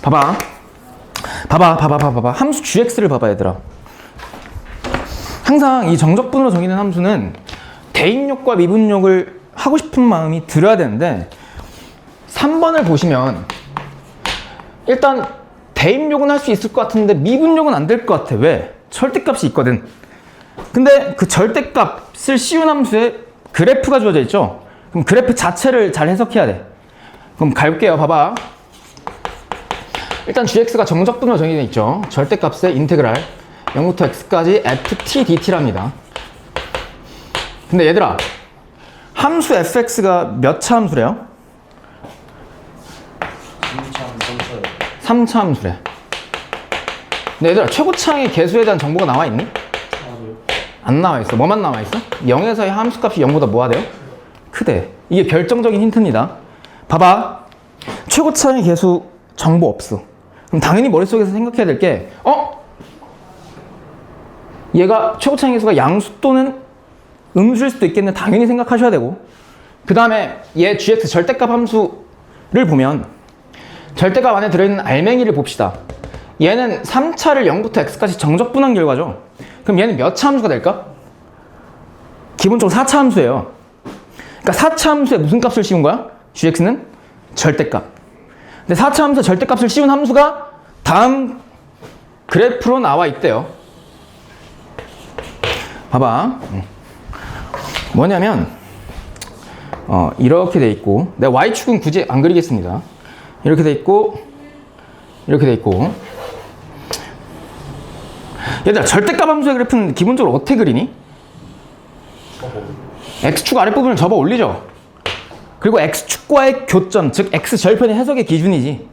봐봐. 함수 gx를 봐봐, 얘들아. 항상 이 정적분으로 정의된 함수는 대입력과 미분력을 하고 싶은 마음이 들어야 되는데 3번을 보시면 일단 대입력은 할 수 있을 것 같은데 미분력은 안 될 것 같아. 왜? 절대값이 있거든. 근데 그 절대값을 씌운 함수에 그래프가 주어져 있죠? 그럼 그래프 자체를 잘 해석해야 돼. 그럼 갈게요. 봐봐. 일단 gx가 정적분으로 정의되어 있죠. 절대값의 인테그랄 0부터 x까지 ft dt랍니다. 근데 얘들아, 함수 fx가 몇 차 함수래요? 3차 함수래. 근데 얘들아, 최고차항의 개수에 대한 정보가 나와 있니? 안 나와 있어. 뭐만 나와 있어? 0에서의 함수값이 0보다 뭐가 돼요? 크대. 이게 결정적인 힌트입니다. 봐봐. 최고차항의 개수 정보 없어. 그럼 당연히 머릿속에서 생각해야 될 게 얘가 최고차항의 개수가 양수 또는 음수일 수도 있겠네. 당연히 생각하셔야 되고, 그 다음에 얘 gx 절대값 함수를 보면 절대값 안에 들어있는 알맹이를 봅시다. 얘는 3차를 0부터 x까지 정적분한 결과죠. 그럼 얘는 몇 차 함수가 될까? 기본적으로 4차 함수예요. 그러니까 4차 함수에 무슨 값을 씌운 거야? gx는 절대값. 근데 4차 함수에 절대값을 씌운 함수가 다음 그래프로 나와 있대요. 봐봐. 뭐냐면 이렇게 돼 있고, 내가 y축은 굳이 안 그리겠습니다. 이렇게 돼 있고, 이렇게 돼 있고. 얘들아, 절대값 함수의 그래프는 기본적으로 어떻게 그리니? x축 아랫부분을 접어 올리죠. 그리고 x축과의 교점, 즉 x절편의 해석의 기준이지.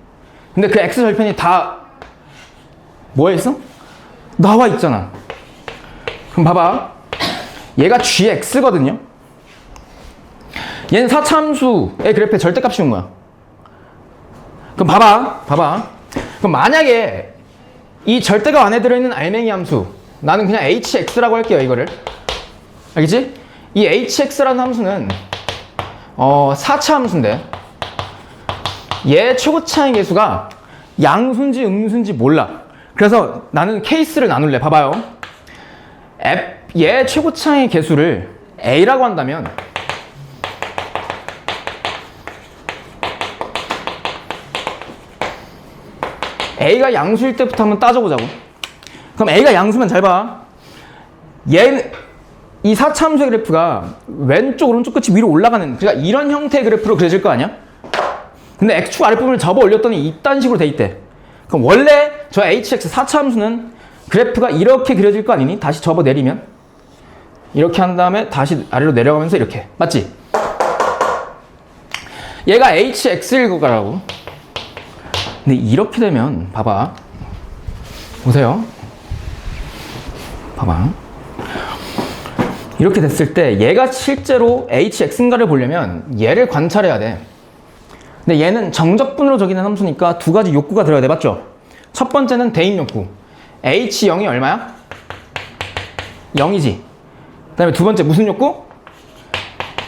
근데 그 x절편이 다 뭐에 있어? 나와 있잖아. 그럼 봐봐. 얘가 gx거든요. 얘는 4차 함수의 그래프의 절대값 씌운 거야. 그럼 봐봐. 그럼 만약에 이 절대값 안에 들어있는 알맹이 함수, 나는 그냥 hx라고 할게요, 이거를. 알겠지? 이 hx라는 함수는 4차 함수인데 얘 최고차항의 개수가 양수인지 음수인지 몰라. 그래서 나는 케이스를 나눌래. 봐봐요. 얘 최고차항의 개수를 a라고 한다면 a가 양수일 때부터 한번 따져보자고. 그럼 a가 양수면 잘 봐. 얘는 이 4차 함수의 그래프가 왼쪽 오른쪽 끝이 위로 올라가는, 그러니까 이런 형태의 그래프로 그려질 거 아니야? 근데 x축 아랫부분을 접어 올렸더니 이딴 식으로 돼 있대. 그럼 원래 저 hx 4차 함수는 그래프가 이렇게 그려질 거 아니니? 다시 접어 내리면 이렇게 한 다음에 다시 아래로 내려가면서 이렇게. 맞지? 얘가 hx일 거라고. 근데 이렇게 되면 봐봐. 보세요. 봐봐. 이렇게 됐을 때 얘가 실제로 hx인가를 보려면 얘를 관찰해야 돼. 근데 얘는 정적분으로 적이는 함수니까 두 가지 욕구가 들어야 돼. 맞죠? 첫 번째는 대입 욕구. h0이 얼마야? 0이지. 그 다음에 두 번째 무슨 욕구?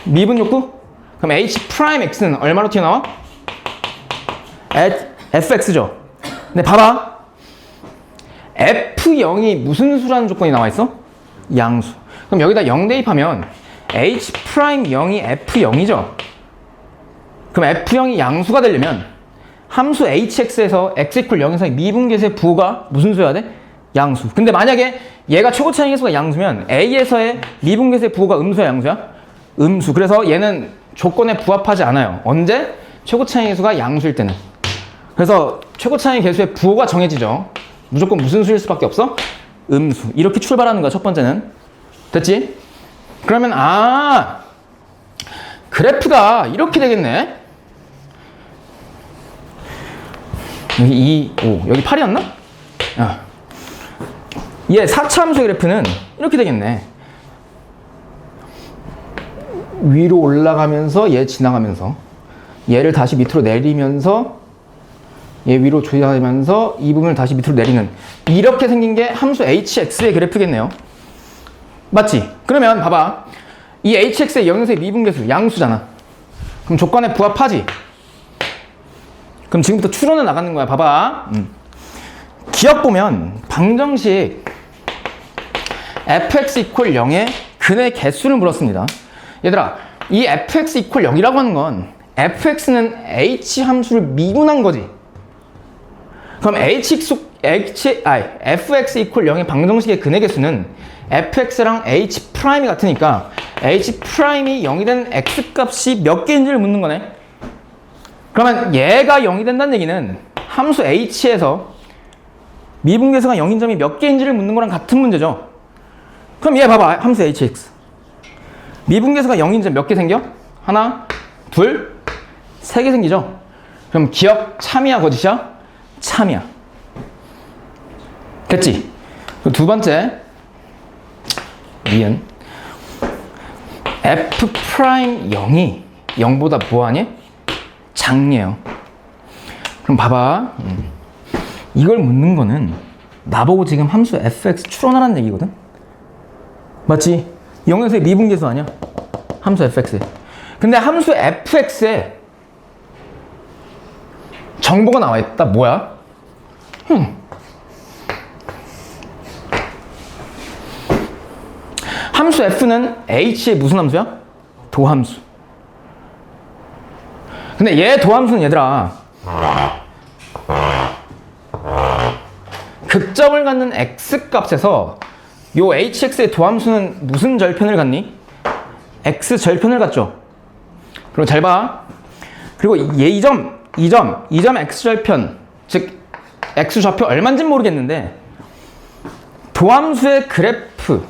미분 욕구? 그럼 h'x는 얼마로 튀어나와? fx죠. 근데 봐봐. f0이 무슨 수라는 조건이 나와 있어? 양수. 그럼 여기다 0 대입하면 h'0이 f0이죠. 그럼 f0이 양수가 되려면 함수 hx에서 x = 0에서 미분계수의 부호가 무슨 수여야 돼? 양수. 근데 만약에 얘가 최고차항의 개수가 양수면 a에서의 미분계수의 부호가 음수야, 양수야? 음수. 그래서 얘는 조건에 부합하지 않아요. 언제? 최고차항의 개수가 양수일 때는. 그래서 최고차항의 개수의 부호가 정해지죠. 무조건 무슨 수일 수밖에 없어? 음수. 이렇게 출발하는 거야, 첫 번째는. 됐지? 그러면 그래프가 이렇게 되겠네. 여기 2, 5, 여기 8이었나? 얘 4차 함수의 그래프는 이렇게 되겠네. 위로 올라가면서 얘 지나가면서 얘를 다시 밑으로 내리면서 얘 위로 조이하면서 이 부분을 다시 밑으로 내리는, 이렇게 생긴 게 함수 hx의 그래프겠네요. 맞지? 그러면 봐봐. 이 hx의 0에서의 미분계수 양수잖아. 그럼 조건에 부합하지? 그럼 그럼 지금부터 추론해 나가는 거야. 봐봐. 기억 보면 방정식 fx 이퀄 0의 근의 개수를 물었습니다. 얘들아, 이 fx 이퀄 0이라고 하는 건 fx는 h 함수를 미분한 거지. 그럼 fx 이퀄 0의 방정식의 근의 개수는 fx랑 h 프라임이 같으니까 h 프라임이 0이 된 x 값이 몇 개인지를 묻는 거네. 그러면 얘가 0이 된다는 얘기는 함수 h에서 미분계수가 0인 점이 몇 개인지를 묻는 거랑 같은 문제죠. 그럼 얘 봐봐. 함수 hx. 미분계수가 0인 점 몇 개 생겨? 하나, 둘, 세 개 생기죠? 그럼 기억 참이야, 거짓이야? 참이야. 됐지? 두 번째. 니은. f 프라임 0이 0보다 뭐하니? 작네요. 그럼 봐봐. 이걸 묻는 거는 나보고 지금 함수 fx 추론하라는 얘기거든? 맞지? 0에서의 미분계수 아니야? 함수 fx. 근데 함수 fx에 정보가 나와 있다. 뭐야? 함수 f는 h의 무슨 함수야? 도함수. 근데 얘 도함수는 얘들아 극점을 갖는 x 값에서 요 hx의 도함수는 무슨 절편을 갖니? x 절편을 갖죠. 그리고 잘 봐. 그리고 얘 이 점 x 절편, 즉 x 좌표 얼마인지는 모르겠는데 도함수의 그래프를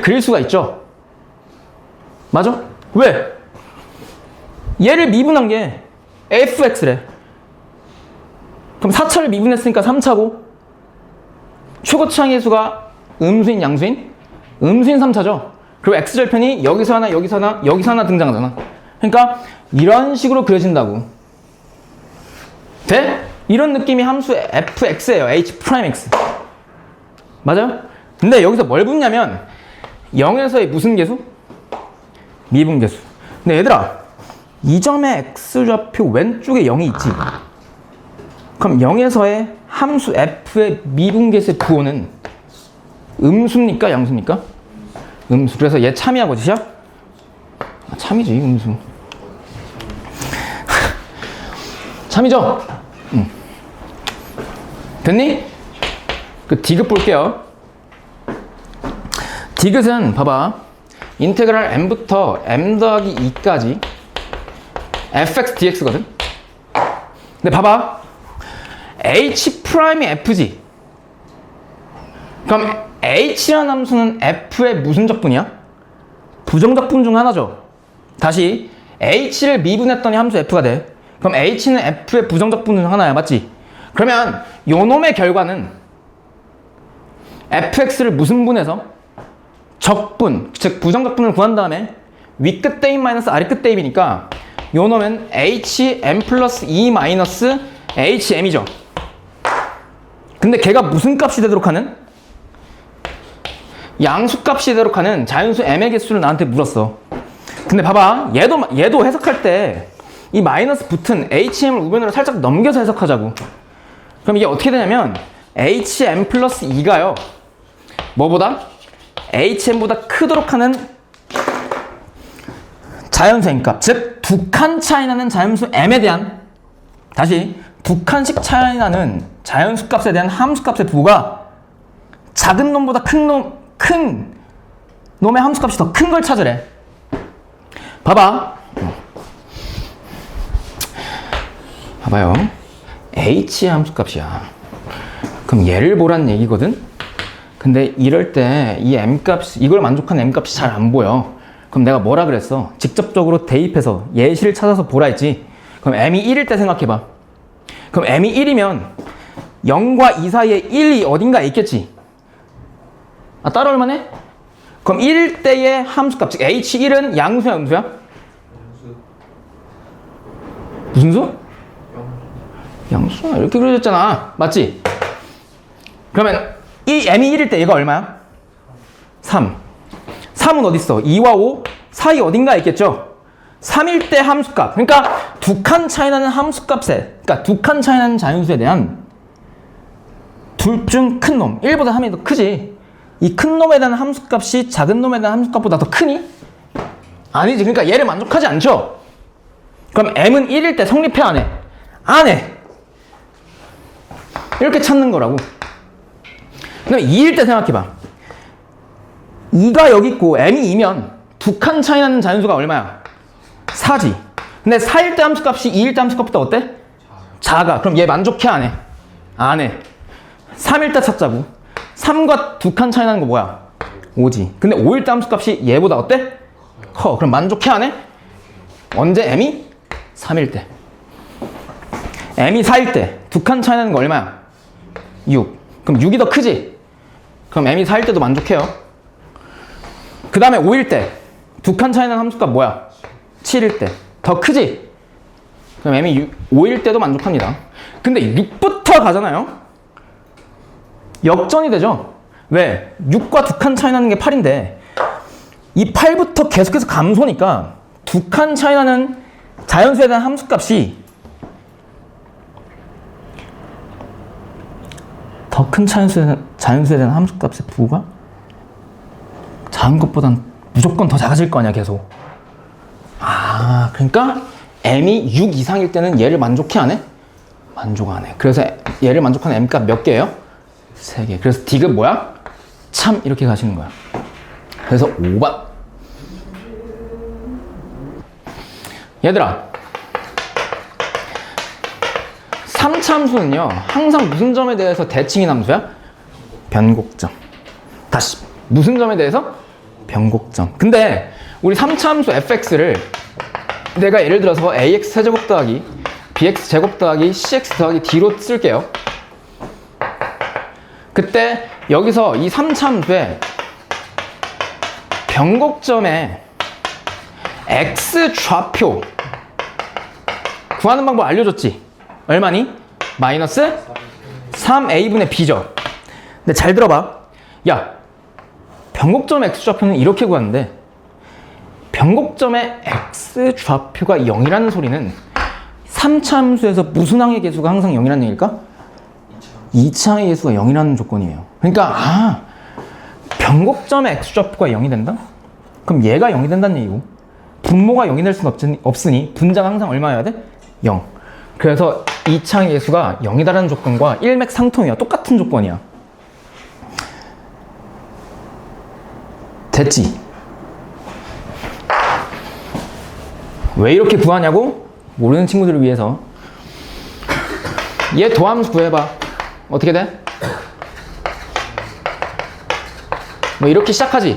그릴 수가 있죠. 맞아? 왜? 얘를 미분한 게 fx래. 그럼 4차를 미분했으니까 3차고 최고차항의 수가 음수인 양수인? 음수인 3차죠. 그리고 x절편이 여기서 하나 여기서 하나 여기서 하나 등장하잖아. 그러니까 이런 식으로 그려진다고. 돼? 이런 느낌이 함수 fx예요. h'(x). 맞아요? 근데 여기서 뭘 묻냐면 0에서의 무슨 계수? 미분계수. 근데 얘들아 이 점의 x좌표 왼쪽에 0이 있지. 그럼 0에서의 함수 f의 미분계수의 부호는 음수입니까? 양수입니까? 음수. 그래서 얘 참이야, 거짓이야? 참이지, 음수. 참이죠? 됐니? 그 디귿 볼게요. 디귿은 봐봐. 인테그랄 m부터 m 더하기 2까지 fx dx거든? 근데 봐봐. h 프라임이 f지. 그럼 h라는 함수는 f의 무슨 적분이야? 부정적분 중 하나죠. 다시 h를 미분했더니 함수 f가 돼. 그럼 h는 f의 부정적분 중 하나야. 맞지? 그러면 요 놈의 결과는 fx를 무슨 분해서? 적분, 즉 부정적분을 구한 다음에 윗끝 대입 마이너스 아래끝 대입이니까 요 놈은 hm 플러스 2 마이너스 hm이죠. 근데 걔가 무슨 값이 되도록 하는? 양수값이 되도록 하는 자연수 m의 개수를 나한테 물었어. 근데 봐봐. 얘도 해석할 때 이 마이너스 붙은 HM을 우변으로 살짝 넘겨서 해석하자고. 그럼 이게 어떻게 되냐면 HM 플러스 2가요. 뭐보다? HM보다 크도록 하는 자연수 M값. 즉, 두 칸 차이 나는 자연수 M에 대한, 다시 두 칸씩 차이 나는 자연수 값에 대한 함수 값의 부호가 작은 놈보다 큰 놈의 함수 값이 더 큰 걸 찾으래. 봐봐요. H의 함수 값이야. 그럼 얘를 보란 얘기거든? 근데 이럴 때 이 M값, 이걸 만족하는 M값이 잘 안 보여. 그럼 내가 뭐라 그랬어? 직접적으로 대입해서 예시를 찾아서 보라 했지. 그럼 M이 1일 때 생각해봐. 그럼 M이 1이면 0과 2 사이에 1이 어딘가에 있겠지. 아, 따라올만해? 그럼 1일 때의 함수값, 즉 H1은 양수야, 음수야? 무슨 수? 양수야. 이렇게 그려졌잖아. 맞지? 그러면 이 M이 1일 때 얘가 얼마야? 3. 3은 어디 있어? 2와 5 사이 어딘가에 있겠죠? 3일 때 함수값. 그러니까 두 칸 차이 나는 함수값에, 그러니까 두 칸 차이 나는 자연수에 대한 둘 중 큰 놈, 1보다 3이 더 크지. 이 큰 놈에 대한 함수값이 작은 놈에 대한 함수값보다 더 크니? 아니지. 그러니까 얘를 만족하지 않죠. 그럼 m은 1일 때 성립해, 안 해? 안 해. 이렇게 찾는 거라고. 그럼 2일 때 생각해봐. 2가 여기 있고 m이 2면 두 칸 차이 나는 자연수가 얼마야? 4지. 근데 4일 때 함수값이 2일 때 함수값보다 어때? 작아. 그럼 얘 만족해, 안 해? 안 해. 3일 때 찾자고. 3과 두 칸 차이 나는 거 뭐야? 5지. 근데 5일 때 함수값이 얘보다 어때? 커. 그럼 만족해, 안 해? 언제? m이 3일 때. m이 4일 때 두 칸 차이 나는 거 얼마야? 6. 그럼 6이 더 크지? 그럼 m이 4일 때도 만족해요. 그 다음에 5일 때 두 칸 차이 나는 함수값 뭐야? 7일 때. 더 크지? 그럼 m이 5일 때도 만족합니다. 근데 6부터 가잖아요? 역전이 되죠? 왜? 6과 두 칸 차이 나는 게 8인데 이 8부터 계속해서 감소니까 두 칸 차이 나는 자연수에 대한 함수값이 더 큰 자연수에 대한 함수값의 부가 작은 것보단 무조건 더 작아질 거 아니야, 계속. 아, 그러니까 m이 6 이상일 때는 얘를 만족해, 안 해? 만족 안 해. 그래서 얘를 만족하는 m값 몇 개예요? 3개. 그래서 D급 뭐야? 참, 이렇게 가시는 거야. 그래서 5번. 얘들아, 3차 함수는요, 항상 무슨 점에 대해서 대칭인 함수야? 변곡점. 다시, 무슨 점에 대해서? 변곡점. 근데 우리 3차 함수 fx를 내가 예를 들어서 ax 세제곱 더하기 bx 제곱 더하기 cx 더하기 d로 쓸게요. 그때 여기서 이 3차 함수에 변곡점에 x 좌표 구하는 방법 알려줬지? 얼마니? 마이너스 3a분의 b죠. 근데 잘 들어봐. 야, 변곡점 x 좌표는 이렇게 구하는데 변곡점의 x 좌표가 0이라는 소리는 3차 함수에서 무슨 항의 개수가 항상 0이라는 얘기일까? 2차 항의 개수가 0이라는 조건이에요. 그러니까 변곡점의 x 좌표가 0이 된다? 그럼 얘가 0이 된다는 얘기고 분모가 0이 될 수는 없으니 분자가 항상 얼마여야 돼? 0. 그래서 2차 항의 개수가 0이다라는 조건과 일맥상통이야. 똑같은 조건이야. 됐지? 왜 이렇게 구하냐고? 모르는 친구들을 위해서. 얘 도함수 구해봐. 어떻게 돼? 뭐 이렇게 시작하지?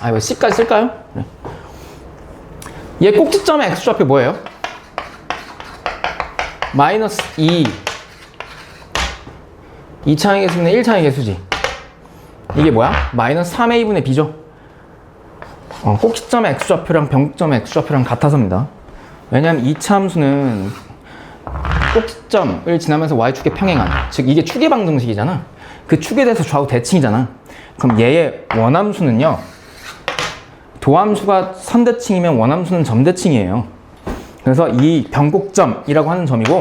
아, 왜 C까지 쓸까요? 그래. 얘 꼭지점의 X좌표 뭐예요? 마이너스 2. 2차항의 개수는 1차항의 개수지. 이게 뭐야? 마이너스 3a분의 b죠. 꼭지점의 X좌표랑 변곡점의 X좌표랑 같아서입니다. 왜냐하면 2차 함수는 꼭지점을 지나면서 y축의 평행한, 즉 이게 축의 방정식이잖아. 그 축에 대해서 좌우 대칭이잖아. 그럼 얘의 원함수는요, 도함수가 선대칭이면 원함수는 점대칭이에요. 그래서 이 변곡점이라고 하는 점이고,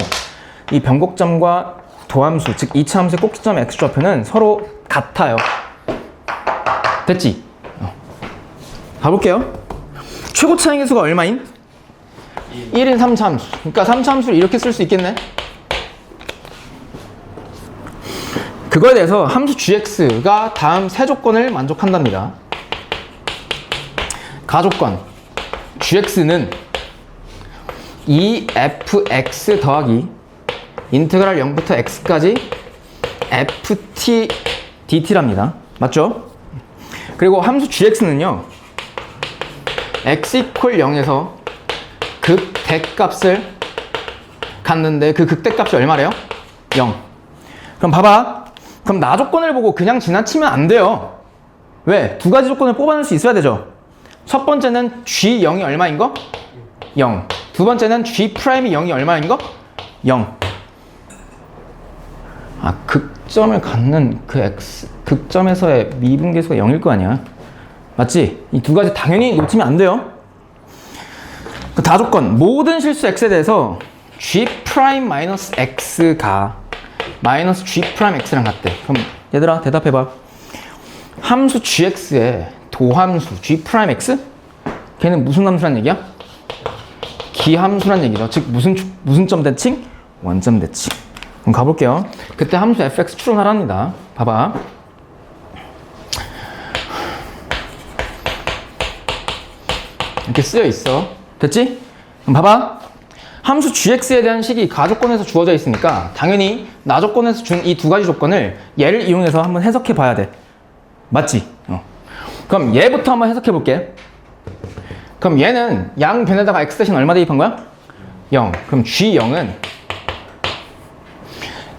이 변곡점과 도함수, 즉 2차 함수의 꼭지점 X좌표는 서로 같아요. 됐지? 가볼게요. 최고 차항 개수가 얼마인? 1인 3차 함수. 그러니까 3차 함수를 이렇게 쓸 수 있겠네. 그거에 대해서 함수 gx가 다음 세 조건을 만족한답니다. 가조건 gx는 2fx 더하기 인테그랄 0부터 x까지 ft dt랍니다. 맞죠? 그리고 함수 gx는요, x 이퀄 0에서 극대값을 갖는데 그 극대값이 얼마래요? 0. 그럼 봐봐. 그럼 나 조건을 보고 그냥 지나치면 안 돼요. 왜? 두 가지 조건을 뽑아낼 수 있어야 되죠. 첫 번째는 G0이 얼마인 거? 0. 두 번째는 G'이 0이 얼마인 거? 0. 아, 극점을 갖는 그 X, 극점에서의 미분계수가 0일 거 아니야. 맞지? 이 두 가지 당연히 놓치면 안 돼요. 그 다조건 모든 실수 x에 대해서 g 프라임 마이너스 x가 마이너스 g 프라임 x랑 같대. 그럼 얘들아 대답해봐. 함수 gx의 도함수 g 프라임 x? 걔는 무슨 함수란 얘기야? 기함수란 얘기죠. 즉 무슨 점 대칭? 원점 대칭. 그럼 가볼게요. 그때 함수 fx 추론하랍니다. 봐봐. 이렇게 쓰여 있어. 됐지? 그럼 봐봐. 함수 gx에 대한 식이 가조건에서 주어져 있으니까 당연히 나조건에서 준 이 두 가지 조건을 얘를 이용해서 한번 해석해 봐야 돼. 맞지? 그럼 얘부터 한번 해석해 볼게. 그럼 얘는 양 변에다가 x 대신 얼마 대입한 거야? 0. 그럼 g0은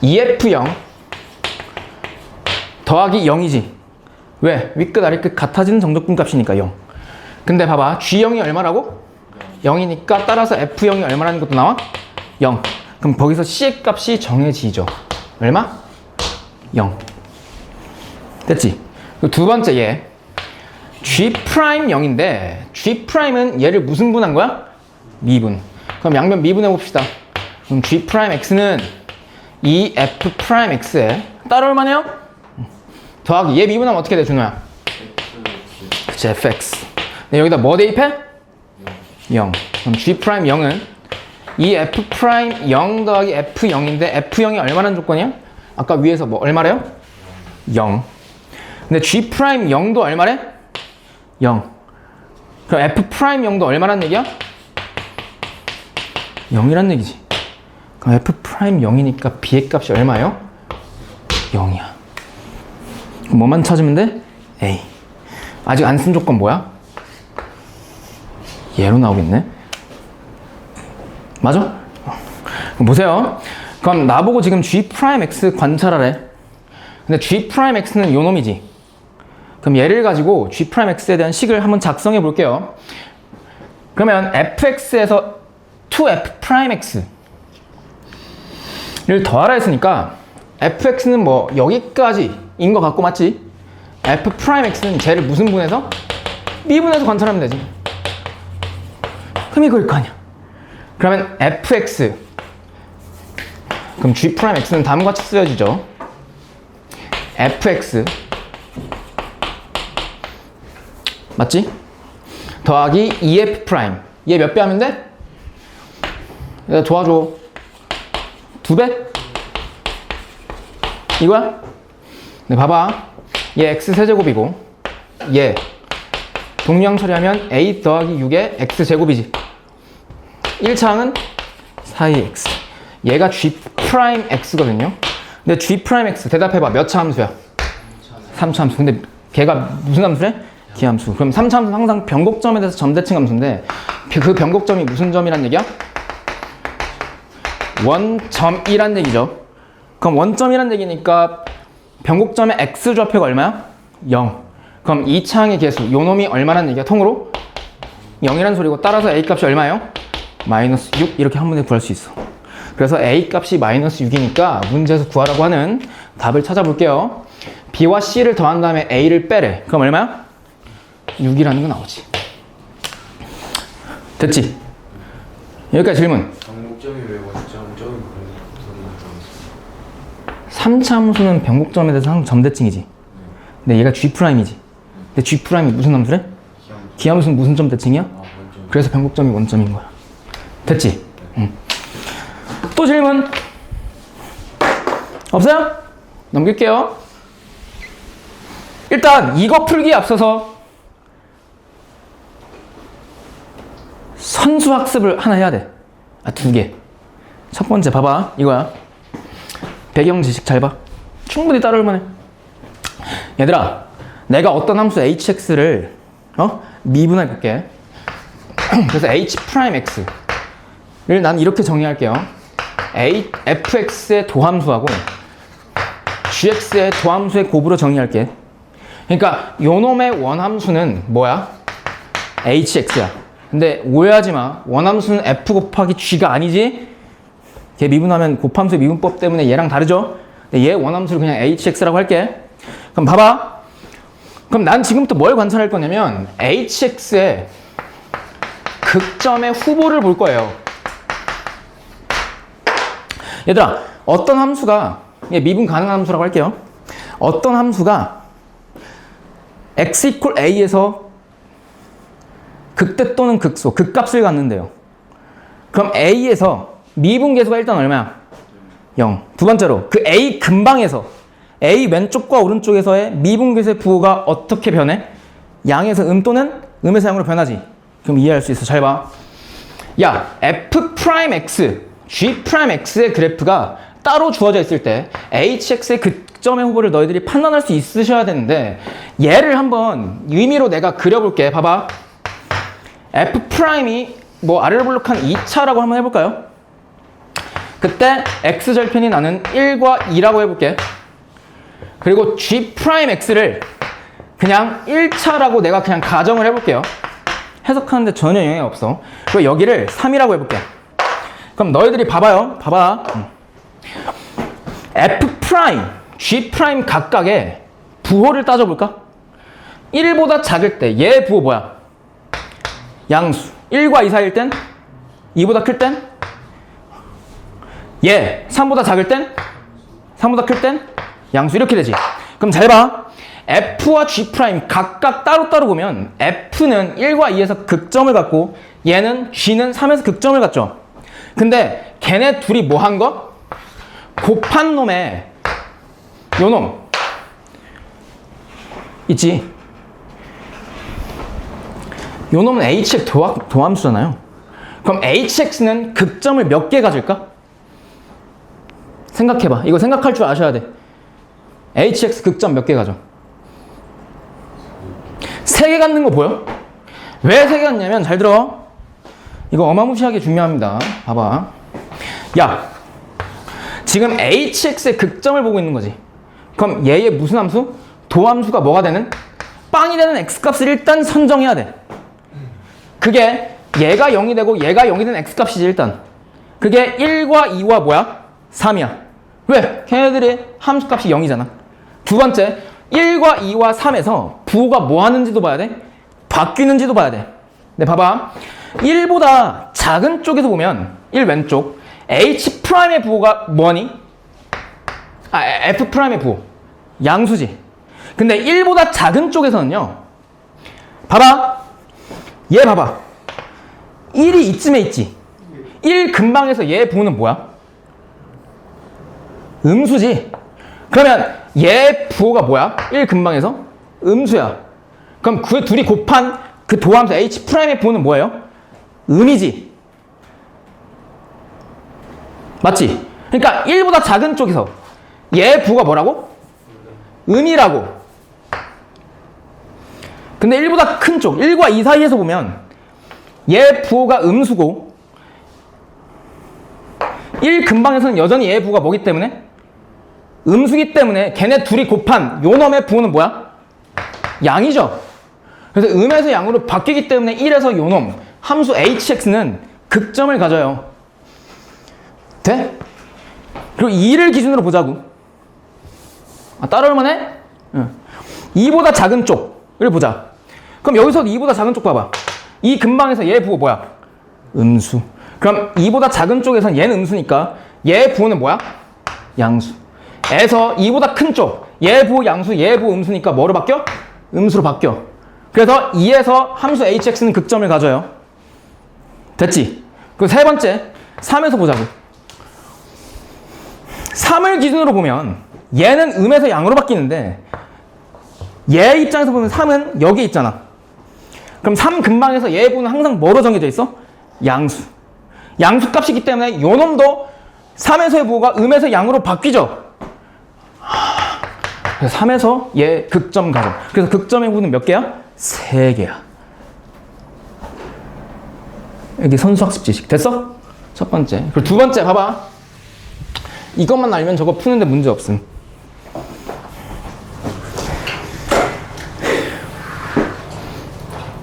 EF0 더하기 0이지. 왜? 윗끝 아래끝 같아지는 정적분 값이니까 0. 근데 봐봐. G0이 얼마라고? 0이니까 따라서 F0이 얼마라는 것도 나와? 0. 그럼 거기서 C의 값이 정해지죠. 얼마? 0. 됐지? 두 번째 얘. G'0인데 G'은 얘를 무슨 분한 거야? 미분. 그럼 양변 미분해 봅시다. 그럼 G'X는 이 F'X에 따로 얼마네요? 더하기 얘 미분하면 어떻게 돼, 준호야? 그치, fx. 근데 여기다 뭐 대입해? 0. 그럼 G'0은 이 F'0 더하기 F0인데 F0이 얼마라는 조건이야? 아까 위에서 뭐 얼마래요? 0. 근데 G'0도 얼마래? 0. 그럼 F'0도 얼마란 얘기야? 0이란 얘기지. 그럼 F'0이니까 B의 값이 얼마예요? 0이야. 그럼 뭐만 찾으면 돼? A. 아직 안 쓴 조건 뭐야? 얘로 나오겠네. 맞아? 그럼 보세요. 그럼 나보고 지금 G'X 관찰하래. 근데 G'X는 요 놈이지. 그럼 얘를 가지고 G'X에 대한 식을 한번 작성해 볼게요. 그러면 fx에서 2f'x를 더하라 했으니까 fx는 뭐 여기까지인 것 같고 맞지? f'x는 쟤를 무슨 분해서? 미분해서 관찰하면 되지. 그럼 이거일 거 아니야. 그러면 fx 그럼 G'x는 다음과 같이 쓰여지죠. fx 맞지? 더하기 2f'. 얘 몇 배 하면 돼? 얘 도와줘. 2배? 이거야? 네, 봐봐. 얘 x 세제곱이고 얘 동류항 처리하면 a 더하기 6의 x 제곱이지. 1차항은 4x. 얘가 G'X거든요. 근데 G'X 대답해봐. 몇 차 함수야? 3차 함수. 근데 걔가 무슨 함수래? 기함수. 그럼 3차 함수는 항상 변곡점에 대해서 점대칭 함수인데 그 변곡점이 무슨 점이란 얘기야? 원점이란 얘기죠. 그럼 원점이란 얘기니까 변곡점의 x좌표가 얼마야? 0. 그럼 2차항의 개수, 요 놈이 얼마란 얘기야? 통으로? 0이란 소리고 따라서 a 값이 얼마예요? 마이너스 6 이렇게 한 번에 구할 수 있어. 그래서 a 값이 마이너스 6이니까 문제에서 구하라고 하는 답을 찾아볼게요. b와 c를 더한 다음에 a를 빼래. 그럼 얼마야? 6이라는 거 나오지. 됐지? 여기까지 질문. 변곡점이 왜 원점이 3차 함수는 변곡점에 대해서 항상 점대칭이지. 근데 얘가 G'이지. 근데 G'이 무슨 함수래? 기함수는 무슨 점 대칭이야? 그래서 변곡점이 원점인 거야. 됐지? 응. 또 질문? 없어요? 넘길게요. 일단 이거 풀기에 앞서서 선수학습을 하나 해야 돼. 아, 2개. 첫 번째 봐봐. 이거야. 배경 지식 잘 봐. 충분히 따라올 만해. 얘들아, 내가 어떤 함수 hx를 미분해 볼게. 그래서 h'x를 난 이렇게 정의할게요. fx의 도함수하고 gx의 도함수의 곱으로 정의할게. 그러니까 요 놈의 원함수는 뭐야? hx야. 근데 오해하지 마. 원함수는 f 곱하기 g가 아니지? 걔 미분하면 곱함수의 미분법 때문에 얘랑 다르죠? 근데 얘 원함수를 그냥 hx라고 할게. 그럼 봐봐. 그럼 난 지금부터 뭘 관찰할 거냐면 hx의 극점의 후보를 볼 거예요. 얘들아, 어떤 함수가, 미분 가능한 함수라고 할게요. 어떤 함수가 x equal a에서 극대 또는 극소, 극값을 갖는데요. 그럼 a에서 미분 계수가 일단 얼마야? 0. 두 번째로 그 a 근방에서 a 왼쪽과 오른쪽에서의 미분 계수의 부호가 어떻게 변해? 양에서 또는 음에서 양으로 변하지. 그럼 이해할 수 있어. 잘 봐. 야, f'(x), g'(x의 그래프가 따로 주어져 있을 때 hx의 극점의 후보를 너희들이 판단할 수 있으셔야 되는데 얘를 한번 의미로 내가 그려볼게. 봐봐. f'이 뭐 아래로 블록한 2차라고 한번 해볼까요? 그때 x절편이 나는 1과 2라고 해볼게. 그리고 g'x를 그냥 1차라고 내가 그냥 가정을 해볼게요. 해석하는데 전혀 영향이 없어. 그리고 여기를 3이라고 해볼게. 그럼 너희들이 봐봐요. 봐봐. f', g' 각각의 부호를 따져볼까? 1보다 작을 때 얘 부호 뭐야? 양수. 1과 2 사이일 땐? 2보다 클 땐? 얘 3보다 작을 땐? 3보다 클 땐? 양수. 이렇게 되지. 그럼 잘 봐. f와 g' 각각 따로따로 보면 f는 1과 2에서 극점을 갖고 얘는 g는 3에서 극점을 갖죠. 근데 걔네 둘이 뭐 한 거? 곱한 놈에 요 놈 있지. 요 놈은 hx 도함수잖아요. 그럼 hx는 극점을 몇 개 가질까? 생각해봐. 이거 생각할 줄 아셔야 돼. hx 극점 몇 개 가져? 3개 갖는 거 보여? 왜 3개 갖냐면 잘 들어. 이거 어마무시하게 중요합니다. 봐봐. 야, 지금 hx의 극점을 보고 있는 거지. 그럼 얘의 무슨 함수? 도함수가 뭐가 되는? 빵이 되는 x값을 일단 선정해야 돼. 그게 얘가 0이 되고 얘가 0이 되는 x값이지 일단. 그게 1과 2와 뭐야? 3이야. 왜? 걔네들의 함수값이 0이잖아. 두 번째, 1과 2와 3에서 부호가 뭐 하는지도 봐야 돼. 바뀌는지도 봐야 돼. 네, 봐봐. 1보다 작은 쪽에서 보면 1 왼쪽 h'의 부호가 뭐니? f'의 부호 양수지. 근데 1보다 작은 쪽에서는요, 봐봐. 얘 봐봐. 1이 이쯤에 있지. 1 근방에서 얘 부호는 뭐야? 음수지. 그러면 얘 부호가 뭐야? 1 근방에서 음수야. 그럼 그 둘이 곱한 그 도함수 h'의 부호는 뭐예요? 음이지. 맞지? 그러니까 1보다 작은 쪽에서 얘 부호가 뭐라고? 음이라고. 근데 1보다 큰 쪽, 1과 2 사이에서 보면 얘 부호가 음수고 1 근방에서는 여전히 얘 부호가 뭐기 때문에? 음수기 때문에 걔네 둘이 곱한 요 놈의 부호는 뭐야? 양이죠. 그래서 음에서 양으로 바뀌기 때문에 1에서 요 놈 함수 hx는 극점을 가져요. 돼? 그리고 2를 기준으로 보자고. 따라올만 해? 응. 2보다 작은 쪽을 보자. 그럼 여기서 2보다 작은 쪽 봐봐. 이 근방에서 얘 부호 뭐야? 음수. 그럼 2보다 작은 쪽에서는 얘는 음수니까 얘 부호는 뭐야? 양수. 에서 2보다 큰 쪽, 얘 부호 양수, 얘 부호 음수니까 뭐로 바뀌어? 음수로 바뀌어. 그래서 2에서 함수 hx는 극점을 가져요. 됐지? 그리고 세 번째, 3에서 보자고. 3을 기준으로 보면 얘는 음에서 양으로 바뀌는데 얘 입장에서 보면 3은 여기 있잖아. 그럼 3 근방에서 얘 부호는 항상 뭐로 정해져 있어? 양수. 양수 값이기 때문에 요 놈도 3에서의 부호가 음에서 양으로 바뀌죠. 그래서 3에서 얘 극점 가죠. 그래서 극점의 부호는 몇 개야? 3개야. 여기 선수학습 지식. 됐어? 첫 번째. 그리고 두 번째 봐봐. 이것만 알면 저거 푸는데 문제 없음.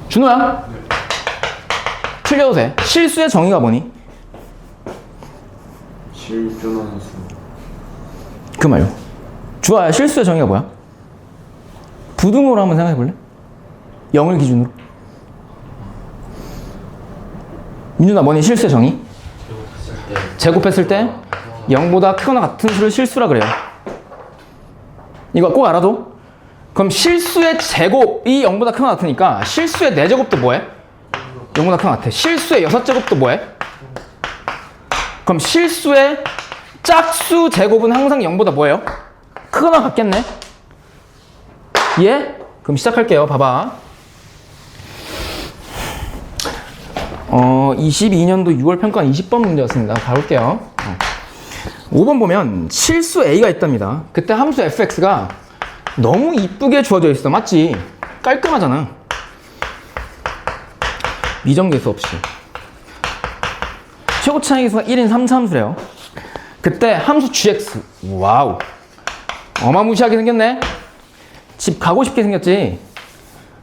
준호야. 틀려도 돼. 실수의 정의가 뭐니? 실존하는 수. 그 말요. 주아야, 실수의 정의가 뭐야? 부등호로 한번 생각해 볼래? 0을 기준으로. 민준아, 뭐니 실수의 정의? 제곱했을 때 제곱했을 때 0보다 크거나 같은 수를 실수라 그래요. 이거 꼭 알아둬. 그럼 실수의 제곱이 0보다 크거나 같으니까 실수의 4제곱도 뭐해? 0보다 크거나 같아. 실수의 6제곱도 뭐해? 그럼 실수의 짝수 제곱은 항상 0보다 뭐예요? 크거나 같겠네? 예? 그럼 시작할게요. 봐봐. 22년도 6월 평가원 20번 문제였습니다. 가볼게요. 5번 보면 실수 A가 있답니다. 그때 함수 fx가 너무 이쁘게 주어져 있어. 맞지? 깔끔하잖아. 미정계수 없이. 최고 차이계수가 1인 3차 함수래요. 그때 함수 gx. 와우. 어마무시하게 생겼네. 집 가고 싶게 생겼지.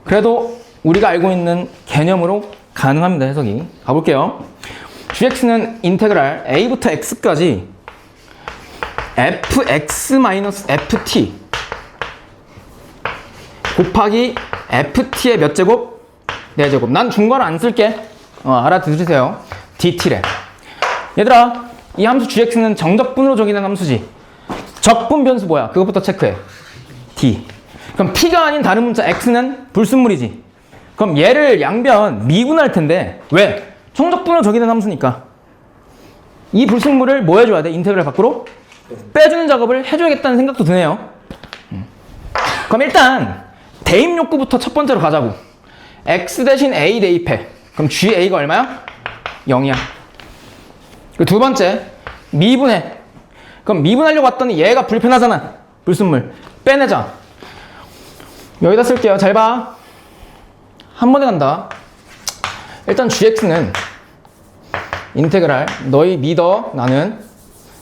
그래도 우리가 알고 있는 개념으로 가능합니다. 해석이. 가볼게요. gx는 인테그랄 a부터 x까지 fx-ft 곱하기 ft의 몇 제곱? 4제곱. 난 중괄호 안 쓸게. 알아들으세요. dt래. 얘들아, 이 함수 gx는 정적분으로 정의된 함수지. 적분 변수 뭐야? 그것부터 체크해. d. 그럼 t가 아닌 다른 문자 x는 불순물이지. 그럼 얘를 양변 미분할 텐데 왜? 정적분으로 정의된 함수니까. 이 불순물을 뭐 해줘야 돼? 인테그랄 밖으로 빼주는 작업을 해줘야겠다는 생각도 드네요. 그럼 일단 대입 욕구부터 첫 번째로 가자고. x 대신 a 대입해. 그럼 ga가 얼마야? 0이야. 그리고 두 번째 미분해. 그럼 미분하려고 왔더니 얘가 불편하잖아. 불순물 빼내자. 여기다 쓸게요. 잘 봐. 한 번에 간다. 일단 gx는 인테그랄 너희 믿어. 나는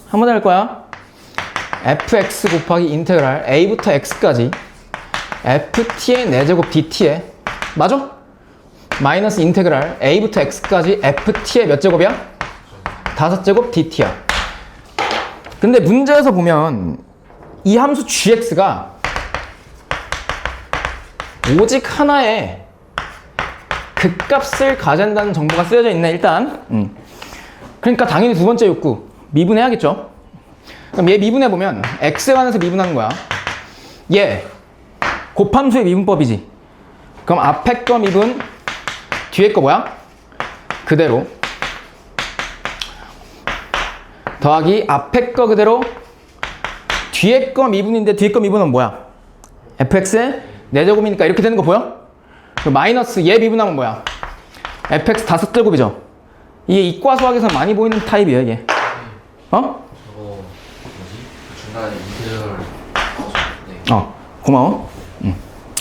한 번에 할 거야. fx 곱하기 인테그랄 a부터 x까지 ft의 4제곱 dt에 맞아? 마이너스 인테그랄 a부터 x까지 ft의 몇 제곱이야? 5제곱 dt야. 근데 문제에서 보면 이 함수 gx가 오직 하나의 극값을 가진다는 정보가 쓰여져 있네. 일단 그러니까 당연히 두 번째 욕구 미분해야겠죠. 그럼 얘 미분해보면 x에 관해서 미분하는 거야. 얘 곱함수의 미분법이지. 그럼 앞에 거 미분 뒤에 거 뭐야? 그대로 더하기 앞에 거 그대로 뒤에 거 미분인데 뒤에 거 미분은 뭐야? fx의 4제곱이니까 이렇게 되는 거 보여? 마이너스 얘 미분하면 뭐야? fx 5제곱이죠. 이게 이과 수학에서 많이 보이는 타입이에요. 이게 저거 뭐지? 중간에 인테그럴 네. 고마워.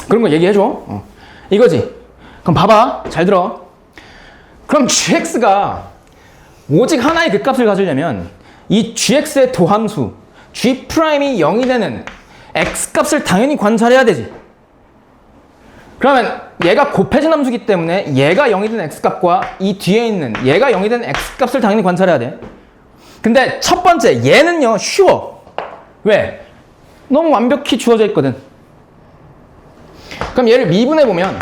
그런 거 얘기해줘. 이거지. 그럼 봐봐. 잘 들어. 그럼 gx가 오직 하나의 극값을 가지려면 이 gx의 도함수 g'이 0이 되는 x값을 당연히 관찰해야 되지. 그러면 얘가 곱해진 함수기 때문에 얘가 0이 된 x값과 이 뒤에 있는 얘가 0이 된 x값을 당연히 관찰해야 돼. 근데 첫 번째 얘는요 쉬워. 왜? 너무 완벽히 주어져 있거든. 그럼 얘를 미분해보면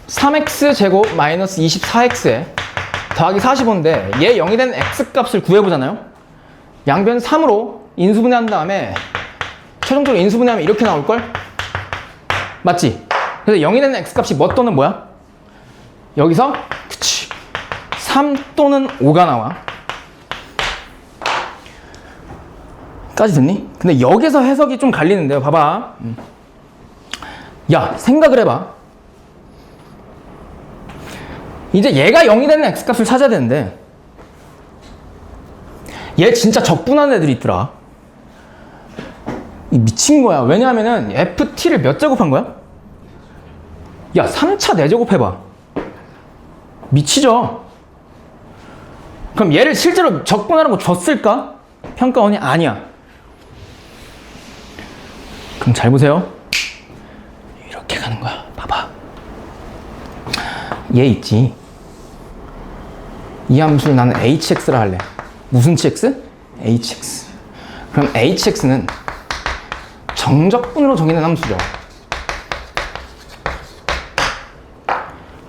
3x제곱 마이너스 24x에 더하기 45인데 얘 0이 된 x값을 구해보잖아요. 양변 3으로 인수분해한 다음에 최종적으로 인수분해하면 이렇게 나올걸? 맞지? 그래서 0이 되는 x값이 뭐 또는 뭐야? 여기서 그치 3 또는 5가 나와. 까지 됐니? 근데 여기서 해석이 좀 갈리는데요. 봐봐. 야, 생각을 해봐. 이제 얘가 0이 되는 x값을 찾아야 되는데 얘 진짜 적분하는 애들이 있더라. 이 미친 거야. 왜냐하면은 ft를 몇 제곱한 거야? 야, 3차 4제곱 해봐. 미치죠? 그럼 얘를 실제로 적분하라고 줬을까? 평가원이 아니야. 그럼 잘 보세요. 이렇게 가는 거야. 봐봐. 얘 있지. 이 함수를 나는 hx라 할래. 무슨 chx? hx. 그럼 hx는 정적분으로 정의된 함수죠.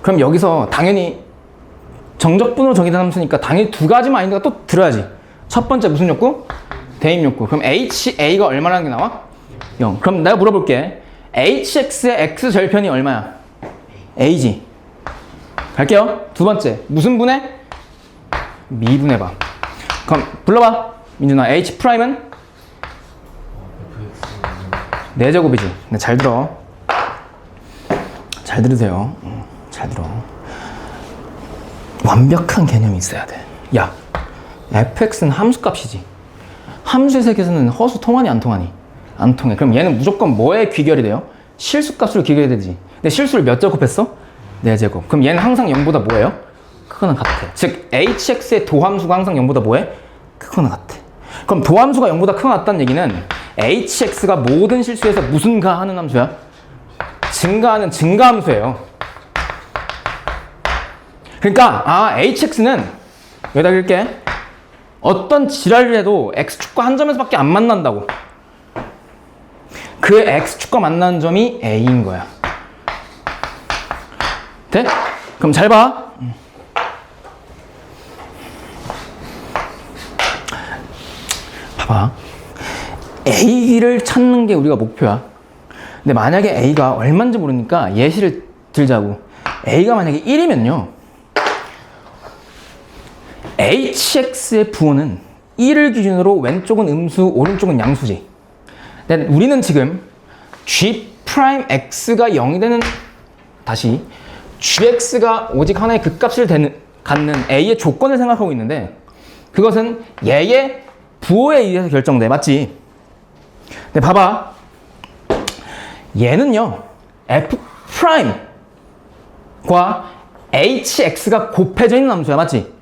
그럼 여기서 당연히 정적분으로 정의된 함수니까 당연히 두 가지 마인드가 또 들어야지. 첫 번째 무슨 욕구? 대입 욕구. 그럼 HA가 얼마라는 게 나와? 0. 그럼 내가 물어볼게. HX의 X 절편이 얼마야? A지. 갈게요. 두 번째. 무슨 분해? 미분해봐. 그럼 불러봐. 민준아. H 프라임은? 4제곱이지. 근데 잘 들어. 잘 들으세요. 잘 들어. 완벽한 개념이 있어야 돼. 야, fx는 함수값이지. 함수의 세계에서는 허수 통하니 안 통하니? 안 통해. 그럼 얘는 무조건 뭐에 귀결이 돼요? 실수값으로 귀결이 되지. 근데 실수를 몇 제곱 했어? 4제곱. 그럼 얘는 항상 0보다 뭐예요? 크거나 같아. 즉 hx의 도함수가 항상 0보다 뭐해? 크거나 같아. 그럼 도함수가 0보다 크거나 같다는 얘기는 hx가 모든 실수에서 무슨 가 하는 함수야? 증가하는 증가함수예요. 그러니까 hx는 여기다 읽을게. 어떤 지랄을 해도 x축과 한 점에서밖에 안 만난다고. 그 x축과 만나는 점이 a인 거야. 돼? 그럼 잘 봐. 봐봐. a를 찾는 게 우리가 목표야. 근데 만약에 a가 얼마인지 모르니까 예시를 들자고. a가 만약에 1이면요. hx의 부호는 1을 기준으로 왼쪽은 음수, 오른쪽은 양수지. 근데 우리는 지금 g'x가 0이 되는, 다시 gx가 오직 하나의 극값을 갖는 a의 조건을 생각하고 있는데 그것은 얘의 부호에 의해서 결정돼. 맞지? 근데 봐봐. 얘는요. f'과 hx가 곱해져 있는 함수야. 맞지?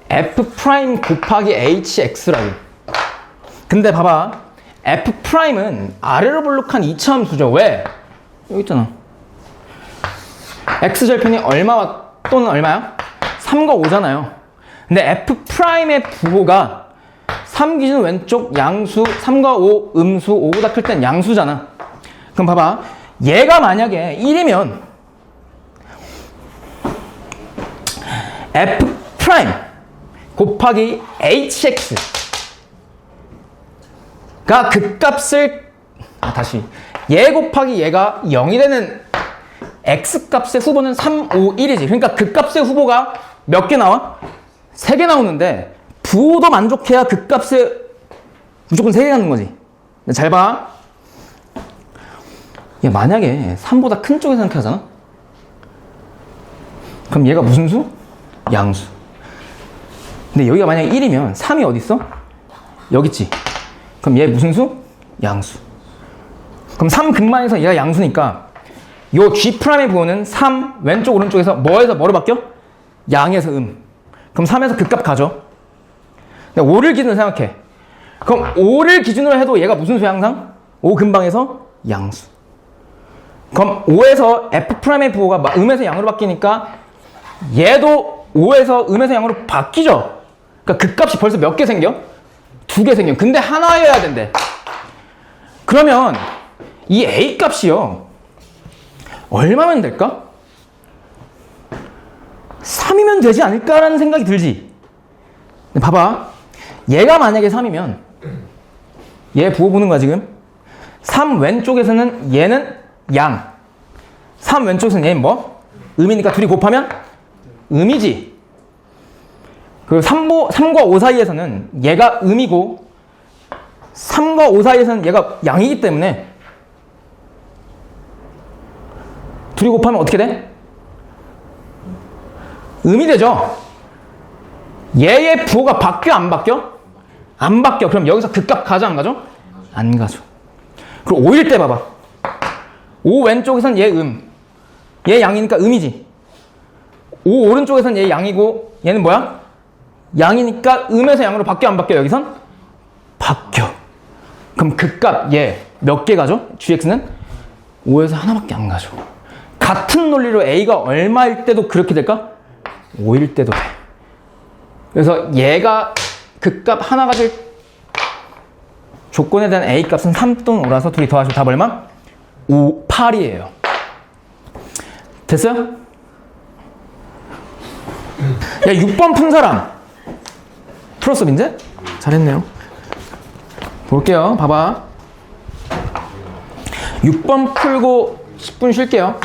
f' 곱하기 hx라고. 근데 봐봐. f'은 아래로 볼록한 2차 함수죠. 왜? 여기 있잖아. x절편이 얼마 또는 얼마야? 3과 5잖아요. 근데 f'의 부호가 3 기준 왼쪽 양수, 3과 5 음수, 5보다 클 땐 양수잖아. 그럼 봐봐. 얘가 만약에 1이면 f' 곱하기 hx가 극값을, 다시 얘 곱하기 얘가 0이 되는 x값의 후보는 3, 5, 1이지. 그러니까 극값의 후보가 몇 개 나와? 3개 나오는데 부호도 만족해야 극값에 무조건 3개 갖는 거지. 근데 잘 봐. 얘 만약에 3보다 큰 쪽에 생각하잖아? 그럼 얘가 무슨 수? 양수. 근데 여기가 만약에 1이면 3이 어디 있어? 여기 있지. 그럼 얘 무슨 수? 양수. 그럼 3 극만에서 얘가 양수니까 요 G'의 부호는 3 왼쪽 오른쪽에서 뭐에서 뭐로 바뀌어? 양에서 그럼 3에서 극값 가죠. 5를 기준으로 생각해. 그럼 5를 기준으로 해도 얘가 무슨 수야 항상? 5 근방에서 양수. 그럼 5에서 F'의 부호가 음에서 양으로 바뀌니까 얘도 5에서 음에서 양으로 바뀌죠. 그러니까 극값이 벌써 몇 개 생겨? 2개 생겨. 근데 하나여야 된대. 그러면 이 A 값이요. 얼마면 될까? 3이면 되지 않을까라는 생각이 들지. 근데 봐봐. 얘가 만약에 3이면 얘 부호 보는 거야 지금. 3 왼쪽에서는 얘는 양. 3 왼쪽에서는 얘는 뭐? 음이니까 둘이 곱하면 음이지. 그 3과 5 사이에서는 얘가 음이고 3과 5 사이에서는 얘가 양이기 때문에 둘이 곱하면 어떻게 돼? 음이 되죠. 얘의 부호가 바뀌어 안 바뀌어? 안 바뀌어. 그럼 여기서 극값 가져 안 가죠? 안 가죠. 그리고 5일 때 봐봐. 5 왼쪽에선 얘 얘 양이니까 음이지. 5 오른쪽에선 얘 양이고 얘는 뭐야? 양이니까 음에서 양으로 바뀌어 안 바뀌어? 여기선? 바뀌어. 그럼 극값 얘 몇 개 가죠? gx는? 5에서 하나밖에 안 가죠. 같은 논리로 a가 얼마일 때도 그렇게 될까? 5일 때도 돼. 그래서 얘가 극값 하나 가질 조건에 대한 a 값은 3 또는 5라서 둘이 더하시면 답 얼마? 5, 8이에요. 됐어요? 야, 6번 푼 사람 풀었어, 민재? 잘했네요. 볼게요. 봐봐. 6번 풀고 10분 쉴게요.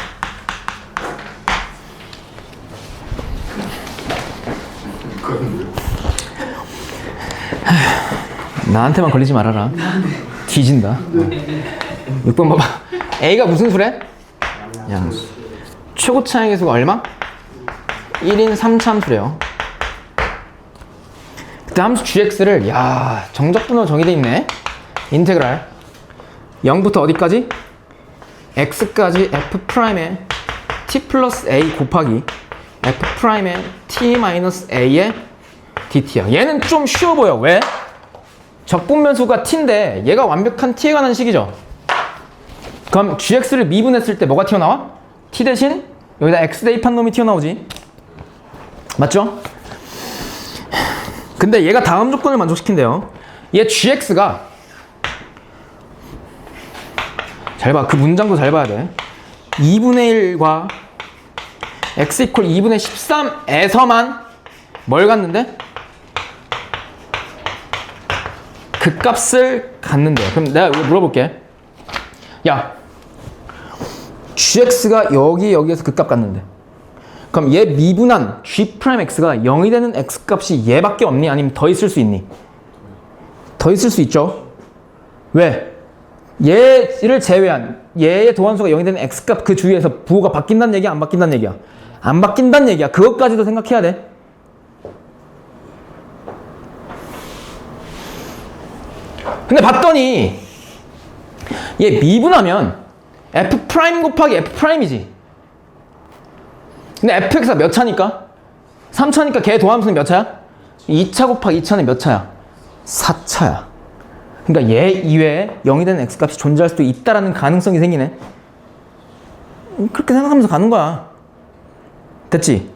나한테만 걸리지 말아라. 뒤진다. 6번 봐봐. A가 무슨 수래? 양수. 최고 차항의 수가 얼마? 1인 3참수래요. 그때 함수 gx를 정적분으로 정의되어 있네. 인테그랄 0부터 어디까지? x까지 f'의 t 플러스 a 곱하기 f'의 t 마이너스 a의 dt야. 얘는 좀 쉬워 보여. 왜? 적분면수가 t인데 얘가 완벽한 t에 관한 식이죠. 그럼 gx를 미분했을 때 뭐가 튀어나와? t 대신 여기다 x 대입한 놈이 튀어나오지. 맞죠? 근데 얘가 다음 조건을 만족시킨대요. 얘 gx가 잘 봐. 그 문장도 잘 봐야 돼. 2분의 1과 x 이퀄 2분의 13에서만 뭘 갖는데? 그 값을 갖는데. 그럼 내가 이거 물어볼게. 야, gx가 여기에서 그 값 갖는데. 그럼 얘 미분한 g'x가 0이 되는 x값이 얘밖에 없니? 아니면 더 있을 수 있니? 더 있을 수 있죠. 왜? 얘를 제외한 얘의 도함수가 0이 되는 x값 그 주위에서 부호가 바뀐다는 얘기야? 안 바뀐다는 얘기야? 안 바뀐다는 얘기야. 그것까지도 생각해야 돼. 근데 봤더니 얘 미분하면 f' 곱하기 f'이지. 근데 fx가 몇 차니까? 3차니까 걔 도함수는 몇 차야? 2차 곱하기 2차는 몇 차야? 4차야. 그러니까 얘 이외에 0이 되는 x값이 존재할 수도 있다라는 가능성이 생기네. 그렇게 생각하면서 가는 거야. 됐지?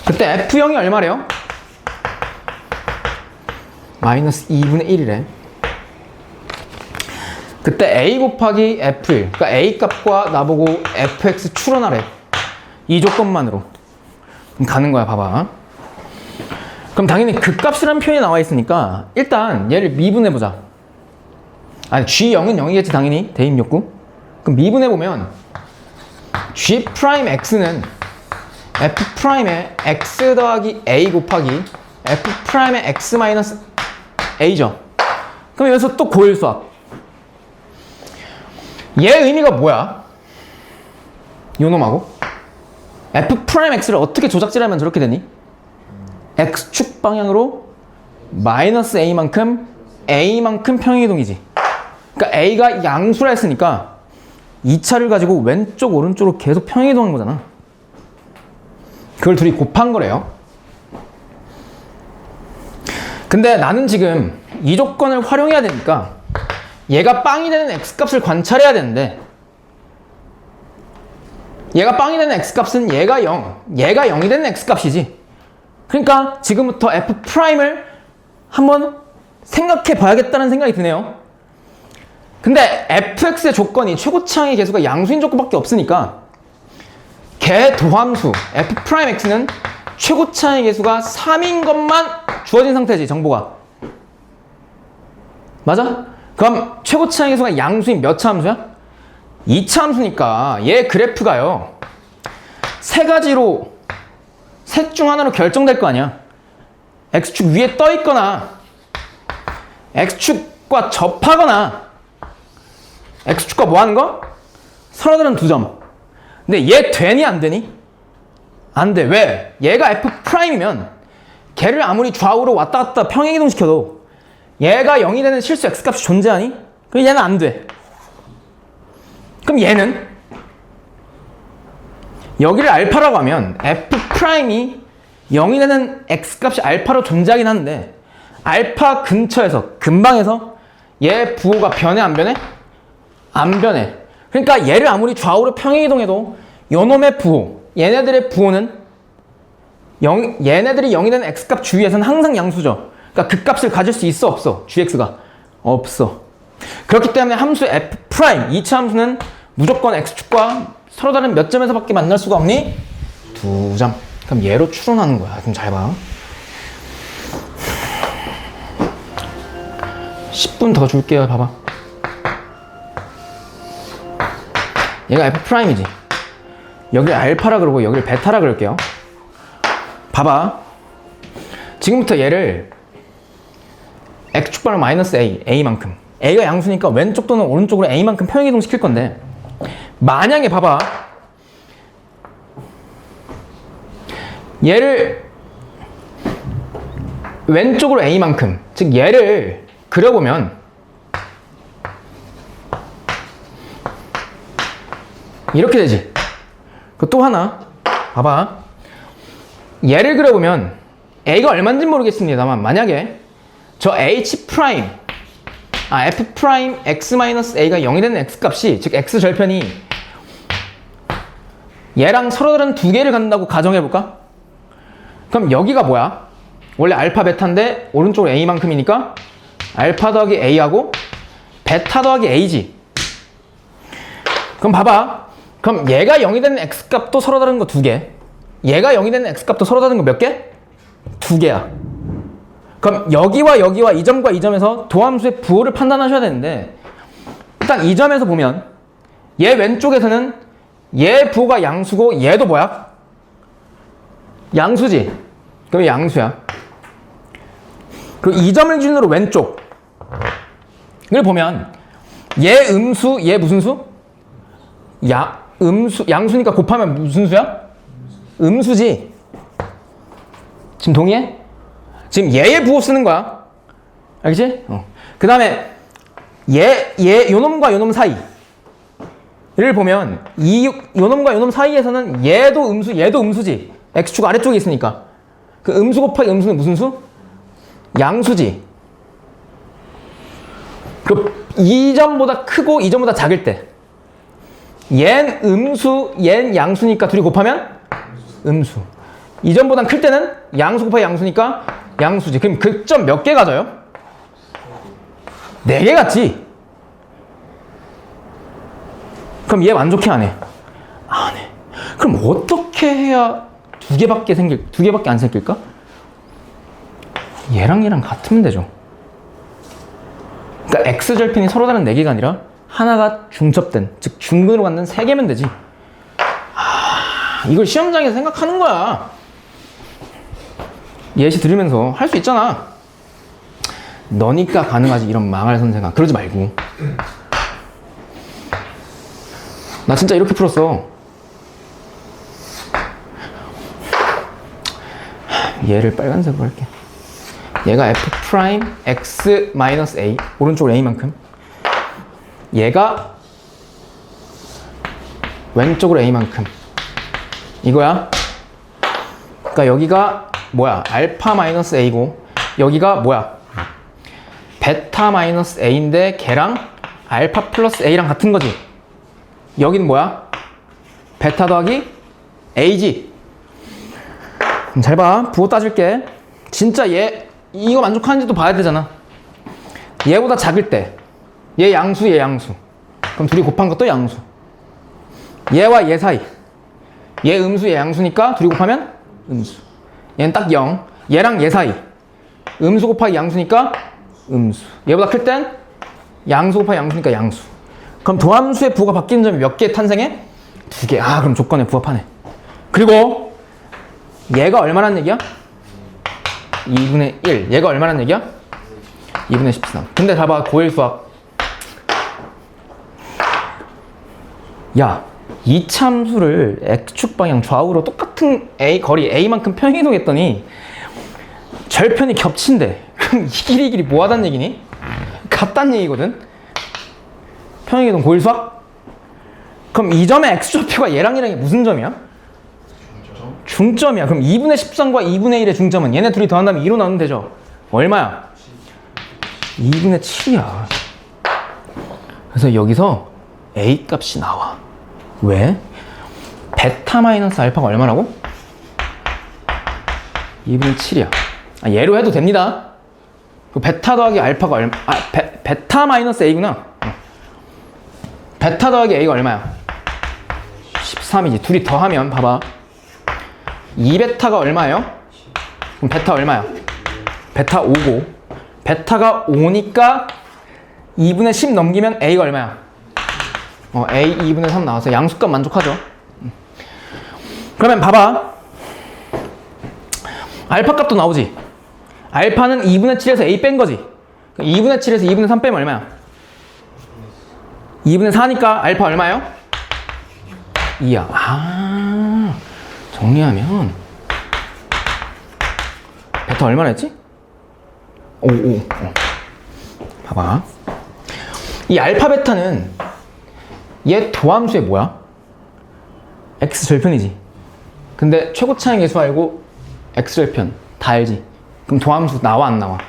그때 f0이 얼마래요? 마이너스 2분의 1이래. 그때 a 곱하기 f1, 그러니까 a 값과 나보고 fx 추론하래. 이 조건만으로 그럼 가는 거야. 봐봐. 그럼 당연히 그 값이라는 표현이 나와 있으니까 일단 얘를 미분해보자. 아니 g0은 0이겠지 당연히. 대입 욕구. 그럼 미분해보면 g'x는 f'의 x 더하기 a 곱하기 f'의 x 마이너스 a죠. 그럼 여기서 또 고일수학. 얘 의미가 뭐야? 요놈하고 f'x를 어떻게 조작질하면 저렇게 되니? x축 방향으로 마이너스 a만큼 평행이동이지. 그러니까 a가 양수라 했으니까 2차를 가지고 왼쪽 오른쪽으로 계속 평행이동한 거잖아. 그걸 둘이 곱한 거래요. 근데 나는 지금 이 조건을 활용해야 되니까 얘가 빵이 되는 x값을 관찰해야 되는데 얘가 빵이 되는 x값은 얘가 0이 되는 x값이지. 그러니까 지금부터 f'을 한번 생각해 봐야겠다는 생각이 드네요. 근데 fx의 조건이 최고차항의 개수가 양수인 조건밖에 없으니까 걔 도함수 f'x는 최고차항의 개수가 3인 것만 주어진 상태지. 정보가 맞아? 그럼 최고차항의 개수가 양수인 몇 차 함수야? 2차 함수니까 얘 그래프가요 세 가지로 셋 중 하나로 결정될 거 아니야. x축 위에 떠 있거나 x축과 접하거나 x축과 뭐 하는 거? 서로 다른 두 점. 근데 얘 되니 안 되니? 안 돼. 왜? 얘가 f'이면 걔를 아무리 좌우로 왔다 갔다 평행이동 시켜도 얘가 0이 되는 실수 x값이 존재하니? 그럼 얘는 안 돼. 그럼 얘는 여기를 알파라고 하면 f'이 0이 되는 x값이 알파로 존재하긴 하는데 알파 근처에서 근방에서 얘 부호가 변해 안 변해? 안 변해. 그러니까 얘를 아무리 좌우로 평행이동해도 요놈의 부호, 얘네들의 부호는 얘네들이 0이 되는 x값 주위에서는 항상 양수죠. 그러니까 그 값을 가질 수 있어 없어? gx가 없어. 그렇기 때문에 함수 f', 2차 함수는 무조건 x축과 서로 다른 몇 점에서밖에 만날 수가 없니? 2점. 그럼 얘로 추론하는 거야. 그럼 잘 봐. 10분 더 줄게요. 봐봐. 얘가 F'이지. 여기를 알파라 그러고 여기를 베타라 그럴게요. 봐봐. 지금부터 얘를 X축방을 마이너스 A, A만큼. A가 양수니까 왼쪽 또는 오른쪽으로 A만큼 평행이동 시킬 건데, 만약에 봐봐. 얘를 왼쪽으로 A만큼, 즉 얘를 그려보면 이렇게 되지. 그 또 하나 봐봐. 얘를 그려보면 A가 얼마인지 모르겠습니다만, 만약에 저 H 프라임, F 프라임 X 마이너스 A가 0이 되는 X 값이, 즉 X 절편이 얘랑 서로 다른 두 개를 갖는다고 가정해볼까? 그럼 여기가 뭐야? 원래 알파 베타인데 오른쪽으로 A만큼이니까 알파 더하기 A하고 베타 더하기 A지. 그럼 봐봐. 그럼 얘가 0이 되는 X 값도 서로 다른 거 두 개, 얘가 0이 되는 X 값도 서로 다른 거 몇 개? 두 개야. 그럼 여기와 여기와 이 점과 이 점에서 도함수의 부호를 판단하셔야 되는데, 일단 이 점에서 보면 얘 왼쪽에서는 얘 부호가 양수고 얘도 뭐야? 양수지. 그럼 양수야. 그리고 이 점을 기준으로 왼쪽을 보면 얘 음수, 얘 무슨 수? 양수니까 곱하면 무슨 수야? 음수지. 지금 동의해? 지금 얘의 부호 쓰는 거야. 알겠지? 그 다음에 요놈과 요놈 사이를 보면 요놈과 요놈 사이에서는 얘도 음수, 얘도 음수지. X축 아래쪽에 있으니까. 그 음수 곱하기 음수는 무슨 수? 양수지. 이 점보다 크고 이 점보다 작을 때 얜 음수, 얜 양수니까 둘이 곱하면 음수. 이 점보단 클 때는 양수 곱하기 양수니까 양수지. 그럼 극점 몇 개 가져요? 4개 같지? 그럼 얘 만족해 안 해? 안 해. 그럼 어떻게 해야 두 개밖에 안 생길까? 얘랑 얘랑 같으면 되죠. 그러니까 X절편이 서로 다른 4개가 아니라 하나가 중첩된, 즉 중근으로 갖는 3개면 되지. 이걸 시험장에서 생각하는 거야. 예시 들으면서 할 수 있잖아. 너니까 가능하지, 이런 망할 선생아. 그러지 말고. 나 진짜 이렇게 풀었어. 얘를 빨간색으로 할게. 얘가 F 프라임 X 마이너스 A, 오른쪽으로 A만큼. 얘가 왼쪽으로 A만큼. 이거야. 그러니까 여기가 뭐야? 알파 마이너스 A고, 여기가 뭐야? 베타 마이너스 A인데 걔랑 알파 플러스 A랑 같은 거지. 여기는 뭐야? 베타 더하기 A지. 잘 봐. 부호 따질게. 진짜 이거 만족하는지도 봐야 되잖아. 얘보다 작을 때 얘 양수, 얘 양수. 그럼 둘이 곱한 것도 양수. 얘와 얘 사이 얘 음수, 얘 양수니까 둘이 곱하면 음수. 얘는 딱 0. 얘랑 얘 사이 음수 곱하기 양수니까 음수. 얘보다 클 땐 양수 곱하기 양수니까 양수. 그럼 도함수의 부호가 바뀌는 점이 몇 개 탄생해? 2개. 그럼 조건에 부합하네. 그리고 얘가 얼마란 얘기야? 2분의 1. 얘가 얼마란 얘기야? 2분의 13. 근데 봐봐, 고1 수학. 야, 이차함수를 X축 방향 좌우로 똑같은 거리 A만큼 평행이동했더니 절편이 겹친대. 그럼 이 길이 뭐 하단 얘기니? 같단 얘기거든? 평행이동 고1 수학? 그럼 이 점의 X좌표가 얘랑 무슨 점이야? 중점이야. 그럼 2분의 13과 2분의 1의 중점은 얘네 둘이 더한 다음에 2로 나누면 되죠? 얼마야? 2분의 7이야. 그래서 여기서 A 값이 나와. 왜? 베타 마이너스 알파가 얼마라고? 2분의 7이야. 얘로 해도 됩니다. 그 베타 더하기 알파가 얼마? 베타 마이너스 A구나. 베타 더하기 A가 얼마야? 3이지. 둘이 더하면 봐봐. 2베타가 얼마예요? 그럼 베타 얼마야? 베타 5고 베타가 5니까 2분의 10 넘기면 A가 얼마야? A 2분의 3 나와서 양수값 만족하죠. 그러면 봐봐. 알파 값도 나오지. 알파는 2분의 7에서 A 뺀 거지. 2분의 7에서 2분의 3 빼면 얼마야? 2분의 4니까 알파 얼마예요? 2야. 아, 정리하면 베타 얼마나 했지? 5. 봐봐. 이 알파 베타는 얘 도함수의 뭐야? X 절편이지. 근데 최고 차이 계수 알고 X 절편 다 알지? 그럼 도함수 나와 안 나와?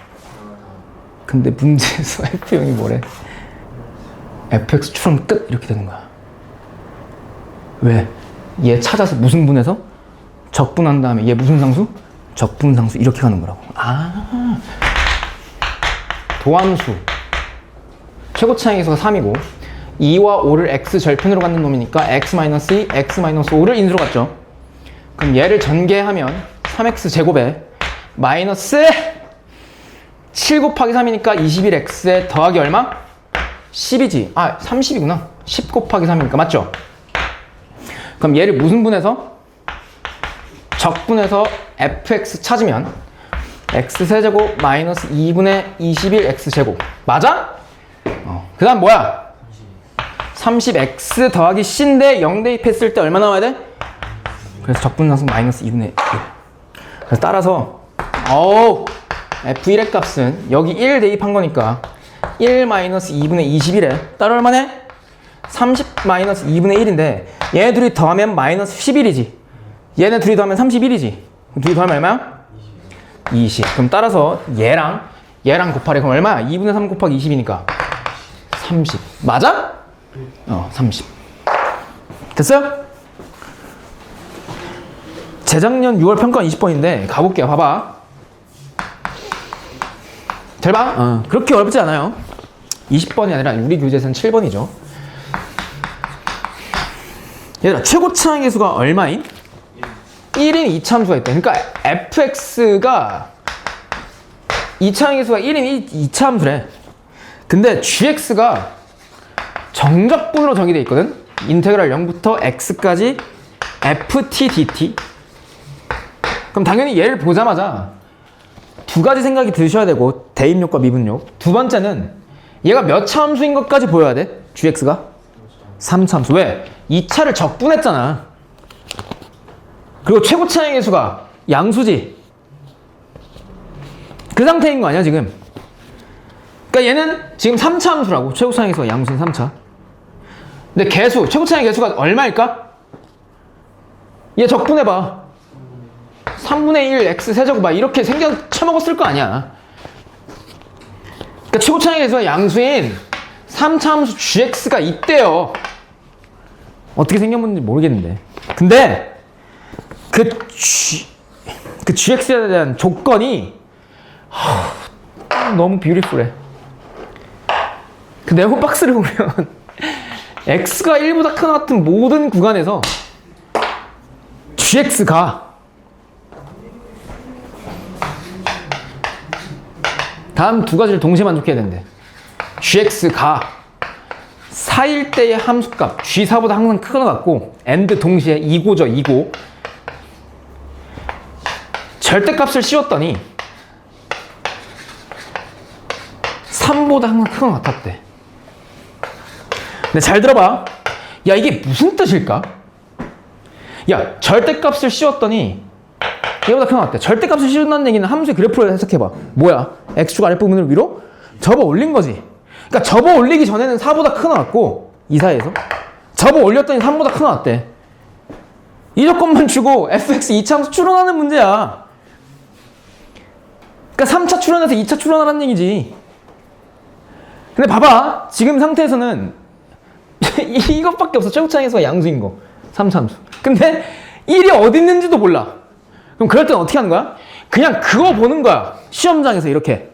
근데 문제에서 F형이 뭐래? fx 추론 끝 이렇게 되는 거야. 왜? 얘 찾아서 무승분해서 적분한 다음에 얘 무슨 상수? 적분상수 이렇게 가는 거라고. 아, 도함수 최고 차이 계수가 3이고 2와 5를 x 절편으로 갖는 놈이니까 x-2, x-5를 인수로 갖죠. 그럼 얘를 전개하면 3x 제곱에 마이너스 7 곱하기 3이니까 21x에 더하기 얼마? 10이지. 아, 30이구나. 10 곱하기 3이니까 맞죠? 그럼 얘를 무슨 분해서? 적분해서 fx 찾으면 x세제곱 마이너스 2분의 21x제곱 맞아? 그 다음 뭐야? 30x 더하기 c인데 0 대입했을 때 얼마 나와야 돼? 그래서 적분상수 마이너스 2분의 1. 그래서 따라서 f1의 값은 여기 1 대입한 거니까 1 마이너스 2분의 21에 따라 얼마네? 30 마이너스 2분의 1인데 얘네 둘이 더하면 마이너스 11이지. 얘네 둘이 더하면 31이지. 둘이 더하면 얼마야? 20. 그럼 따라서 얘랑 곱하래. 그럼 얼마야? 2분의 3 곱하기 20이니까 30. 맞아? 30. 됐어요? 재작년 6월 평가원 20번인데 가볼게요. 봐봐. 잘 봐. 그렇게 어렵지 않아요. 20번이 아니라 우리 교재에서는 7번이죠. 얘들아, 최고 차이 계수가 얼마인? 1인 이차함수가 있다. 그러니까 fx가 이차함 계수가 1인 이차함수래. 근데 gx가 정적분으로 정의되어 있거든. 인테그랄 0부터 x까지 ft dt. 그럼 당연히 얘를 보자마자 두 가지 생각이 드셔야 되고, 대입력과 미분력. 두 번째는 얘가 몇 차 함수인 것까지 보여야 돼. gx가 3차 함수. 왜? 2차를 적분했잖아. 그리고 최고 차이 계수가 양수지. 그 상태인 거 아니야 지금. 그러니까 얘는 지금 3차 함수라고. 최고 차이 계수가 양수인 3차. 근데 계수, 최고 차이 계수가 얼마일까? 얘 적분해봐. 3분의 1 x 세제곱 막 이렇게 생겨 쳐먹었을 거 아니야. 그러니까 최고 차이 계수가 양수인 3차 함수 gx가 있대요. 어떻게 생겼는지 모르겠는데. 근데 그 gx에 대한 조건이 너무 뷰티풀해. 그 네모 박스를 보면 x가 1보다 큰 것 같은 모든 구간에서 gx가 다음 두 가지를 동시에 만족해야 된대. gx가 4일 때의 함수값 g4보다 항상 큰 것 같고 and 동시에 2고죠. 2고 절대값을 씌웠더니 3보다 항상 큰 것 같았대. 근데 잘 들어봐. 야, 이게 무슨 뜻일까? 야, 절대값을 씌웠더니 얘보다 큰 것 같대. 절대값을 씌운다는 얘기는 함수의 그래프로 해석해봐. 뭐야? x축 아랫부분을 위로 접어 올린 거지. 그러니까 접어 올리기 전에는 4보다 큰 것 같고 이 사이에서 접어 올렸더니 3보다 큰 것 같대. 이 조건만 주고 fx 2차 함수 추론하는 문제야. 그러니까 3차 추론해서 2차 추론하라는 얘기지. 근데 봐봐. 지금 상태에서는 이것밖에 없어. 최고 차이 계수가 양수인 거. 3차 함수. 근데 1이 어디 있는지도 몰라. 그럼 그럴 땐 어떻게 하는 거야? 그냥 그거 보는 거야. 시험장에서 이렇게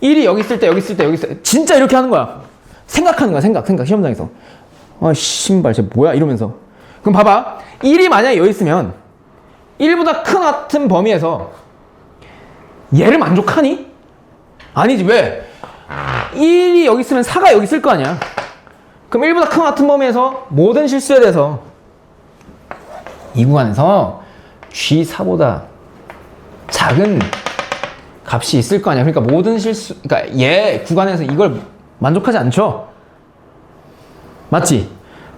1이 여기 있을 때 여기 있을 때 여기 있을 때 진짜 이렇게 하는 거야. 생각하는 거야. 생각 시험장에서. 아, 신발 쟤 뭐야 이러면서. 그럼 봐봐. 1이 만약에 여기 있으면 1보다 큰 같은 범위에서 얘를 만족하니? 아니지. 왜? 1이 여기 있으면 4가 여기 있을 거 아니야. 그럼 1보다 큰 같은 범위에서 모든 실수에 대해서 이 구간에서 G4보다 작은 값이 있을 거 아니야. 그러니까 모든 실수, 그러니까 얘 구간에서 이걸 만족하지 않죠? 맞지?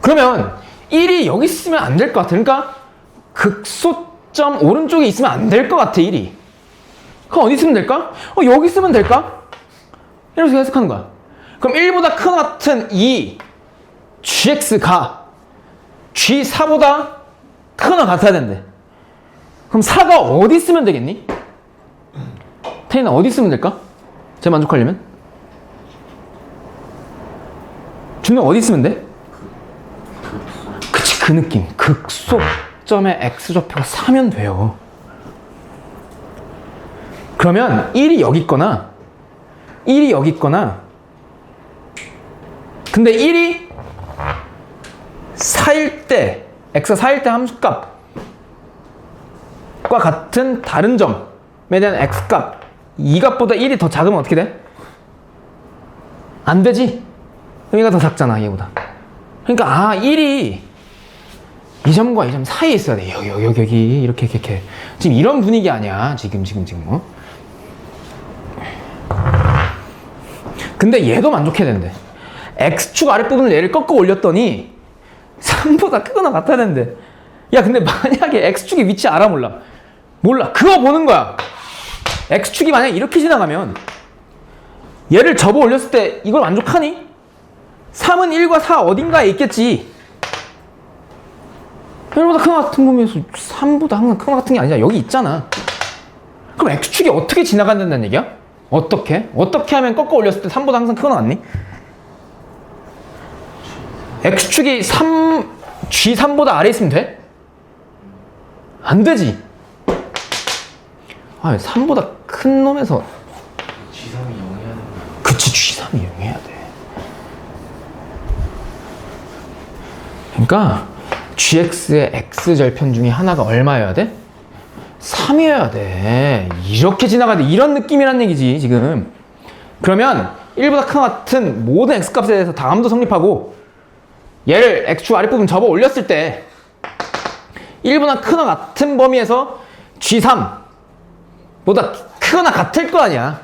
그러면 1이 여기 있으면 안 될 것 같아. 그러니까 극소점 오른쪽에 있으면 안 될 것 같아, 1이. 그럼 어디 있으면 될까? 여기 있으면 될까? 이렇게 해석하는 거야. 그럼 1보다 큰 같은 이 gx가 g4보다 크거나 같아야 된대. 그럼 4가 어디 있으면 되겠니? 태인아, 어디 있으면 될까? 제 만족하려면? 준영 어디 있으면 돼? 그치, 그 느낌. 극소점의 x좌표가 4면 돼요. 그러면 1이 여기 있거나 1이 여기 있거나 근데 1이 4일 때 x가 4일 때 함수값과 같은 다른 점에 대한 x값 이 값보다 1이 더 작으면 어떻게 돼? 안 되지? 얘가 더 작잖아, 얘보다. 그러니까 1이 이 점과 이 점 사이에 있어야 돼. 여기 이렇게 지금 이런 분위기 아니야. 지금 근데 얘도 만족해야 되는데 x축 아랫부분을 얘를 꺾어 올렸더니 3보다 크거나 같아야 되는데 야, 근데 만약에 x축의 위치 알아 몰라? 그거 보는 거야. x축이 만약에 이렇게 지나가면 얘를 접어 올렸을 때 이걸 만족하니? 3은 1과 4 어딘가에 있겠지. 1보다 큰 것 같은 범위에서 3보다 항상 큰 것 같은 게 아니라 여기 있잖아. 그럼 x축이 어떻게 지나간다는 얘기야? 어떻게 하면 꺾어 올렸을 때 3보다 항상 크거나 같니? x축이 G3보다 아래 있으면 돼? 안 되지. 3보다 큰 놈에서 G3이 0해야 돼. 그치, G3이 0해야 돼. 그러니까 gx의 x절편 중에 하나가 얼마여야 돼? 3이어야 돼. 이렇게 지나가야 돼. 이런 느낌이란 얘기지, 지금. 그러면 1보다 큰 같은 모든 x값에 대해서 다음도 성립하고 얘를 x축 아랫부분 접어 올렸을 때 1보다 크거나 같은 범위에서 g3보다 크거나 같을 거 아니야.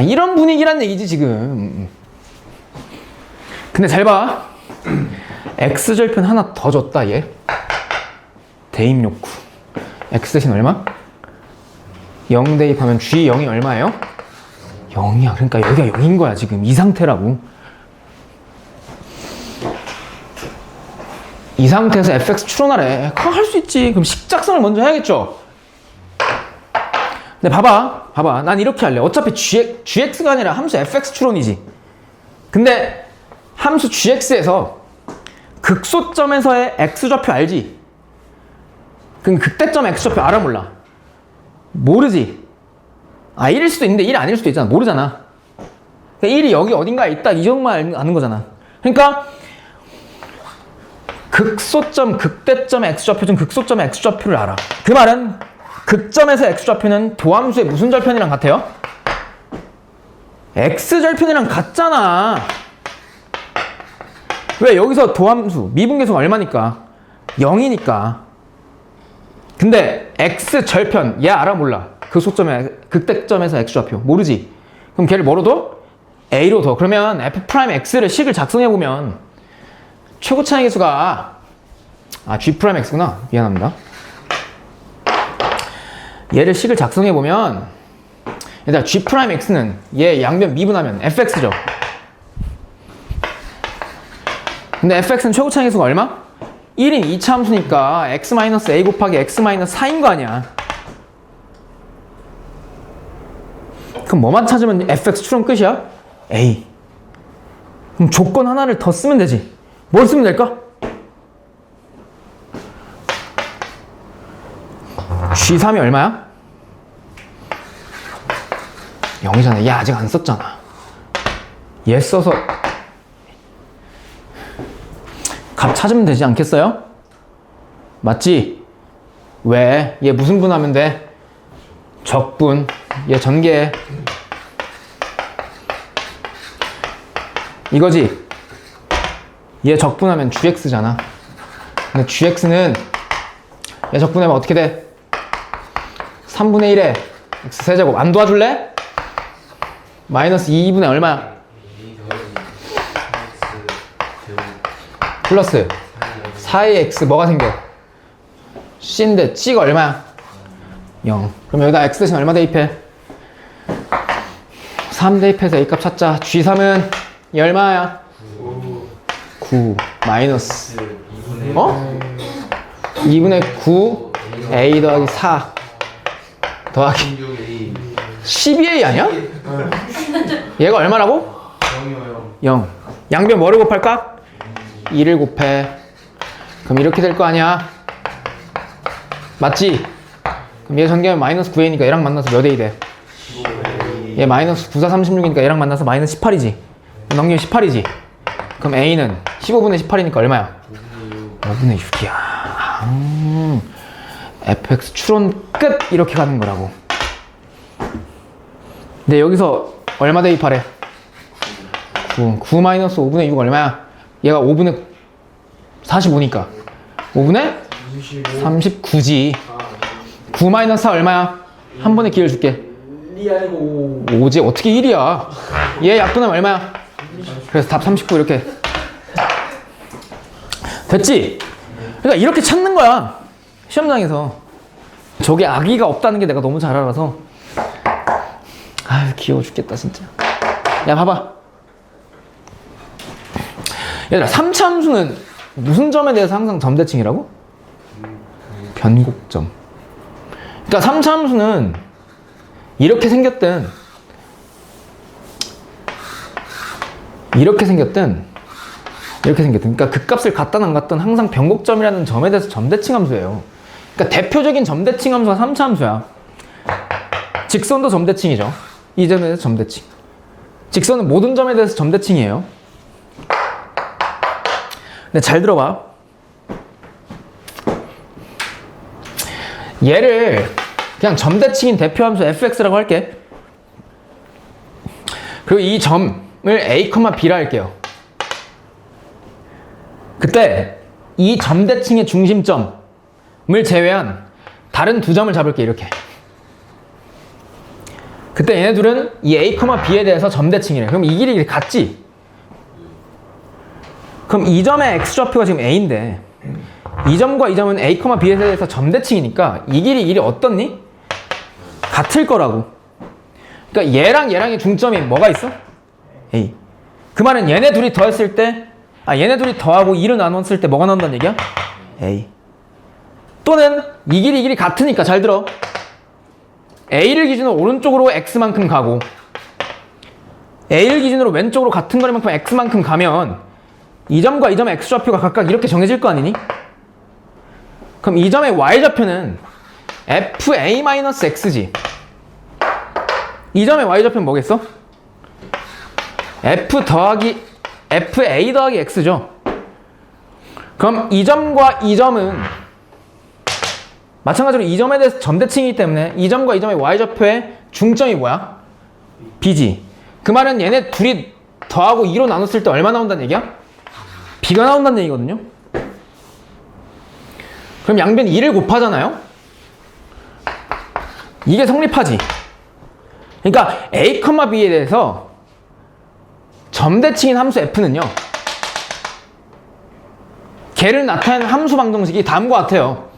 이런 분위기란 얘기지, 지금. 근데 잘 봐. x절편 하나 더 줬다, 얘. 대입 욕구. x 대신 얼마? 0 대입하면 g0이 얼마예요? 0이야. 그러니까 여기가 0인 거야, 지금. 이 상태라고. 이 상태에서 fx 추론하래. 그럼 할 수 있지. 그럼 식작성을 먼저 해야겠죠? 근데 봐봐. 난 이렇게 할래. 어차피 gx가 아니라 함수 fx 추론이지. 근데 함수 gx에서 극소점에서의 x좌표 알지? 그럼 극대점 x좌표 알아 몰라? 모르지? 1일 수도 있는데 1이 아닐 수도 있잖아. 모르잖아. 그러니까 1이 여기 어딘가에 있다 이 정도만 아는 거잖아. 그러니까 극소점, 극대점의 x좌표 중 극소점의 x좌표를 알아. 그 말은 극점에서 x좌표는 도함수의 무슨 절편이랑 같아요? x절편이랑 같잖아. 왜? 여기서 도함수 미분계수가 얼마니까? 0이니까. 근데 x절편 얘 알아 몰라? 극대점에서 x좌표 모르지? 그럼 걔를 뭐로 둬? a로 둬. 그러면 f'x를 식을 작성해보면 최고 차이 계수가 g'x구나. 미안합니다. 얘를 식을 작성해보면 일단 g'x는 얘 양변 미분하면 fx죠. 근데 fx는 최고 차이 계수가 얼마? 1인 2차 함수니까 x-a 곱하기 x-4인 거 아니야. 그럼 뭐만 찾으면 fx 추론 끝이야? a. 그럼 조건 하나를 더 쓰면 되지. 뭘 쓰면 될까? g3이 얼마야? 0이잖아. 얘 아직 안 썼잖아. 얘 써서 값 찾으면 되지 않겠어요? 맞지? 왜? 얘 무슨 분하면 돼? 적분. 얘 전개. 이거지? 얘 적분하면 gx잖아. 근데 gx는 얘 적분하면 어떻게 돼? 3분의 1에 x 세제곱. 안 도와줄래? 마이너스 2분의 얼마야? 플러스 4의 x 뭐가 생겨? c인데 c가 얼마야? 0. 그럼 여기다 x 대신 얼마 대입해? 3 대입해서 a 값 찾자. g3은 이 얼마야? 9 마이너스 2분의 9 a 더하기 4 더하기 12a 아니야? 얘가 얼마라고? 0. 양변 뭐를 곱할까? 2를 곱해. 그럼 이렇게 될 거 아니야? 맞지? 그럼 얘 전개하면 마이너스 9a니까 얘랑 만나서 몇 a 돼? 얘 마이너스 9, 4, 36이니까 얘랑 만나서 마이너스 18이지. 넘기면 18이지. 그럼 a는 15분의 18이니까 얼마야? 5분의 6이야. fx 추론 끝! 이렇게 가는 거라고. 근데 여기서 얼마 대입하래? 9 마이너스 5분의 6 얼마야? 얘가 5분의 45니까 5분의 39지. 9 마이너스 4 얼마야? 한 번에 기회를 줄게. 5지. 어떻게 1이야? 얘 약분하면 얼마야? 그래서 답 39 이렇게. 됐지? 그러니까 이렇게 찾는 거야. 시험장에서. 저게 악의가 없다는 게 내가 너무 잘 알아서. 아유 귀여워 죽겠다 진짜. 야 봐봐. 얘들아 3차 함수는 무슨 점에 대해서 항상 점대칭이라고? 변곡점. 그러니까 3차 함수는 이렇게 생겼든 그러니까 그 값을 갖다 안 갖든 항상 변곡점이라는 점에 대해서 점대칭 함수예요. 그러니까 대표적인 점대칭 함수가 3차 함수야. 직선도 점대칭이죠. 이 점에 대해서 점대칭. 직선은 모든 점에 대해서 점대칭이에요. 근데 잘 들어봐. 얘를 그냥 점대칭인 대표함수 fx라고 할게. 그리고 이 점을 a, b라 할게요. 그때 이 점대칭의 중심점을 제외한 다른 두 점을 잡을게. 이렇게. 그때 얘네 둘은 이 a, b에 대해서 점대칭이래. 그럼 이 길이 같지? 그럼 이 점의 x좌표가 지금 a인데 이 점과 이 점은 a, b에 대해서 점대칭이니까 이 길이 어떻니? 같을 거라고. 그러니까 얘랑 얘랑의 중점이 뭐가 있어? a. 그 말은 얘네 둘이 더했을 때 얘네 둘이 더하고 2를 나눴을 때 뭐가 나온다는 얘기야? a. 또는 이 길이 같으니까 잘 들어. a를 기준으로 오른쪽으로 x만큼 가고 a를 기준으로 왼쪽으로 같은 거리만큼 x만큼 가면 이 점과 이 점의 x좌표가 각각 이렇게 정해질 거 아니니? 그럼 이 점의 y좌표는 fa-x지. 이 점의 y좌표는 뭐겠어? fa 더하기 x죠. 그럼 이 점과 이 점은 마찬가지로 이 점에 대해서 점대칭이기 때문에 이 점과 이 점의 y좌표의 중점이 뭐야? b지. 그 말은 얘네 둘이 더하고 2로 나눴을 때 얼마 나온다는 얘기야? b가 나온다는 얘기거든요. 그럼 양변 2를 곱하잖아요. 이게 성립하지. 그러니까 a, b에 대해서 점대칭인 함수 f는요, 걔를 나타내는 함수 방정식이 다음과 같아요.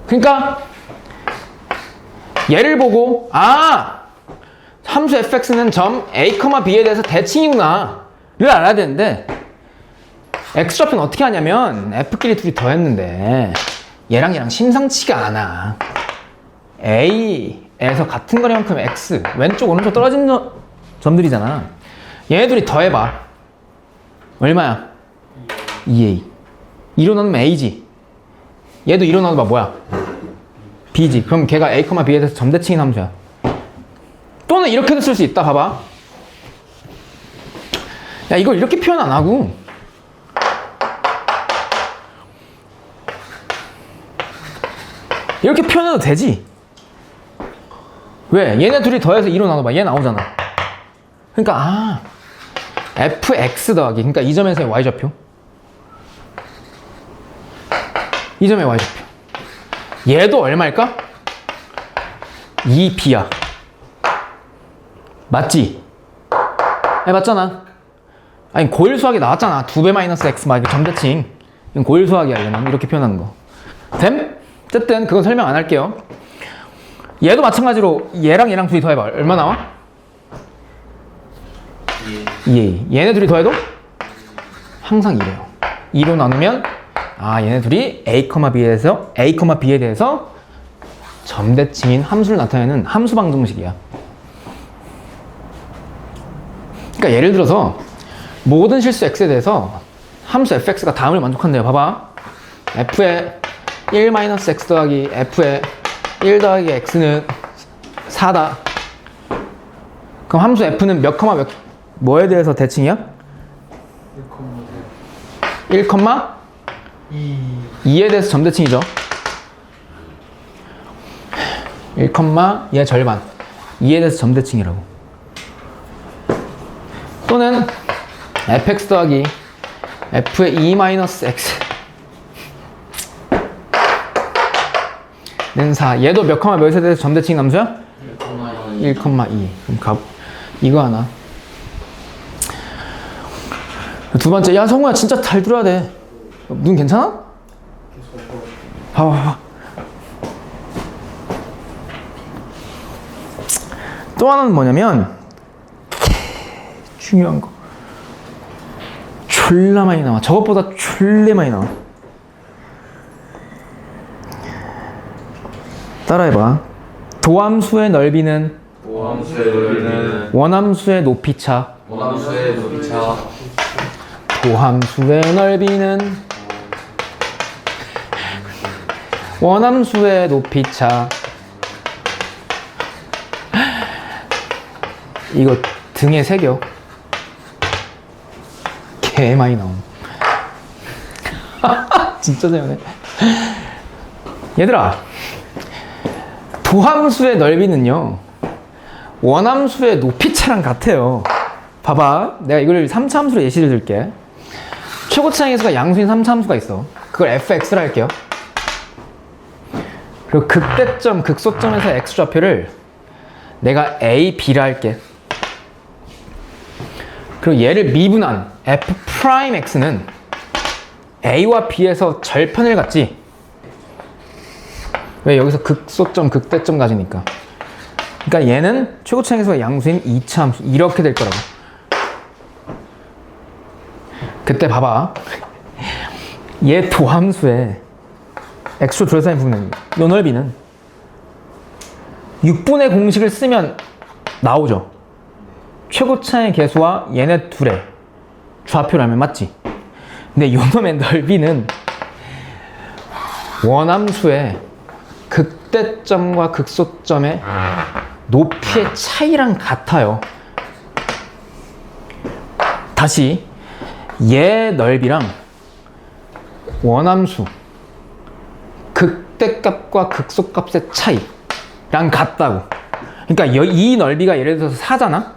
그러니까 얘를 보고 함수 fx는 점 a, b에 대해서 대칭이구나 를 알아야 되는데, x좌표는 어떻게 하냐면 f끼리 둘이 더했는데 얘랑 얘랑 심상치가 않아. a에서 같은 거리만큼 x, 왼쪽 오른쪽 떨어진 점들이잖아. 얘네 둘이 더해봐. 얼마야? 2a. 2로 나누면 a지. 얘도 2로 나눠봐. 뭐야? b지. 그럼 걔가 a, b에 대해서 점대칭인 함수야. 또는 이렇게도 쓸 수 있다. 봐봐. 야, 이걸 이렇게 표현 안 하고 이렇게 표현해도 되지. 왜? 얘네 둘이 더해서 2로 나눠봐. 얘 나오잖아. 그러니까 fx 더하기, 그러니까 이 점에서의 y좌표, 이 점의 y좌표, 얘도 얼마일까? 2b야. 맞지? 맞잖아. 아니, 고일 수학이 나왔잖아. 2배 마이너스 x 막 점대칭. 이건 고일 수학이야. 얘는 이렇게 표현하는 거. 됨? 어쨌든 그건 설명 안 할게요. 얘도 마찬가지로 얘랑 얘랑 둘이 더해봐. 얼마 나와? 2a. 얘네 둘이 더해도 항상 이래요. 2로 나누면 얘네 둘이 a, b에 대해서 점대칭인 함수를 나타내는 함수 방정식이야. 그러니까 예를 들어서 모든 실수 x에 대해서 함수 fx가 다음을 만족한대요. 봐봐. f의 1-x 더하기 f의 1 더하기 x는 4다. 그럼 함수 f는 뭐에 대해서 대칭이야? 1,2에 대해서 점대칭이죠. 1,2의 절반, 2에 대해서 점대칭이라고. 또는 fx 더하기 f의 2-x 는 4. 얘도 몇에 대해서 점대칭 함수야? 1,2. 그럼 이거 하나. 두 번째, 야 성우야 진짜 잘 들어야 돼. 눈 괜찮아? 봐봐. 또 하나는 뭐냐면 중요한 거. 졸라 많이 나와. 저것보다 졸라 많이 나와. 따라해봐. 도함수의 넓이는 원함수의 높이차. 도함수의 넓이는 원함수의 높이차. 이거 등에 새겨. 개 많이 나옴. 진짜 재밌네. 얘들아, 도함수의 넓이는요 원함수의 높이차랑 같아요. 봐봐, 내가 이걸 3차 함수로 예시를 들게. 최고차항의 수가 양수인 3차 함수가 있어. 그걸 fx라 할게요. 그리고 극대점, 극소점에서 x좌표를 내가 a, b라 할게. 그리고 얘를 미분한 f'x는 a와 b에서 절편을 갖지. 왜? 여기서 극소점, 극대점 가지니까. 그러니까 얘는 최고차항에서 양수인 2차 함수. 이렇게 될 거라고. 그때 봐봐. 얘 도함수에 x로 둘러싸인 부분은 요 넓이는 6분의 공식을 쓰면 나오죠. 최고차의 개수와 얘네 둘의 좌표라면 맞지? 근데 요 놈의 넓이는 원함수의 극대점과 극소점의 높이의 차이랑 같아요. 다시 얘 넓이랑 원함수 극대값과 극소값의 차이랑 같다고. 그러니까 이 넓이가 예를 들어서 4잖아?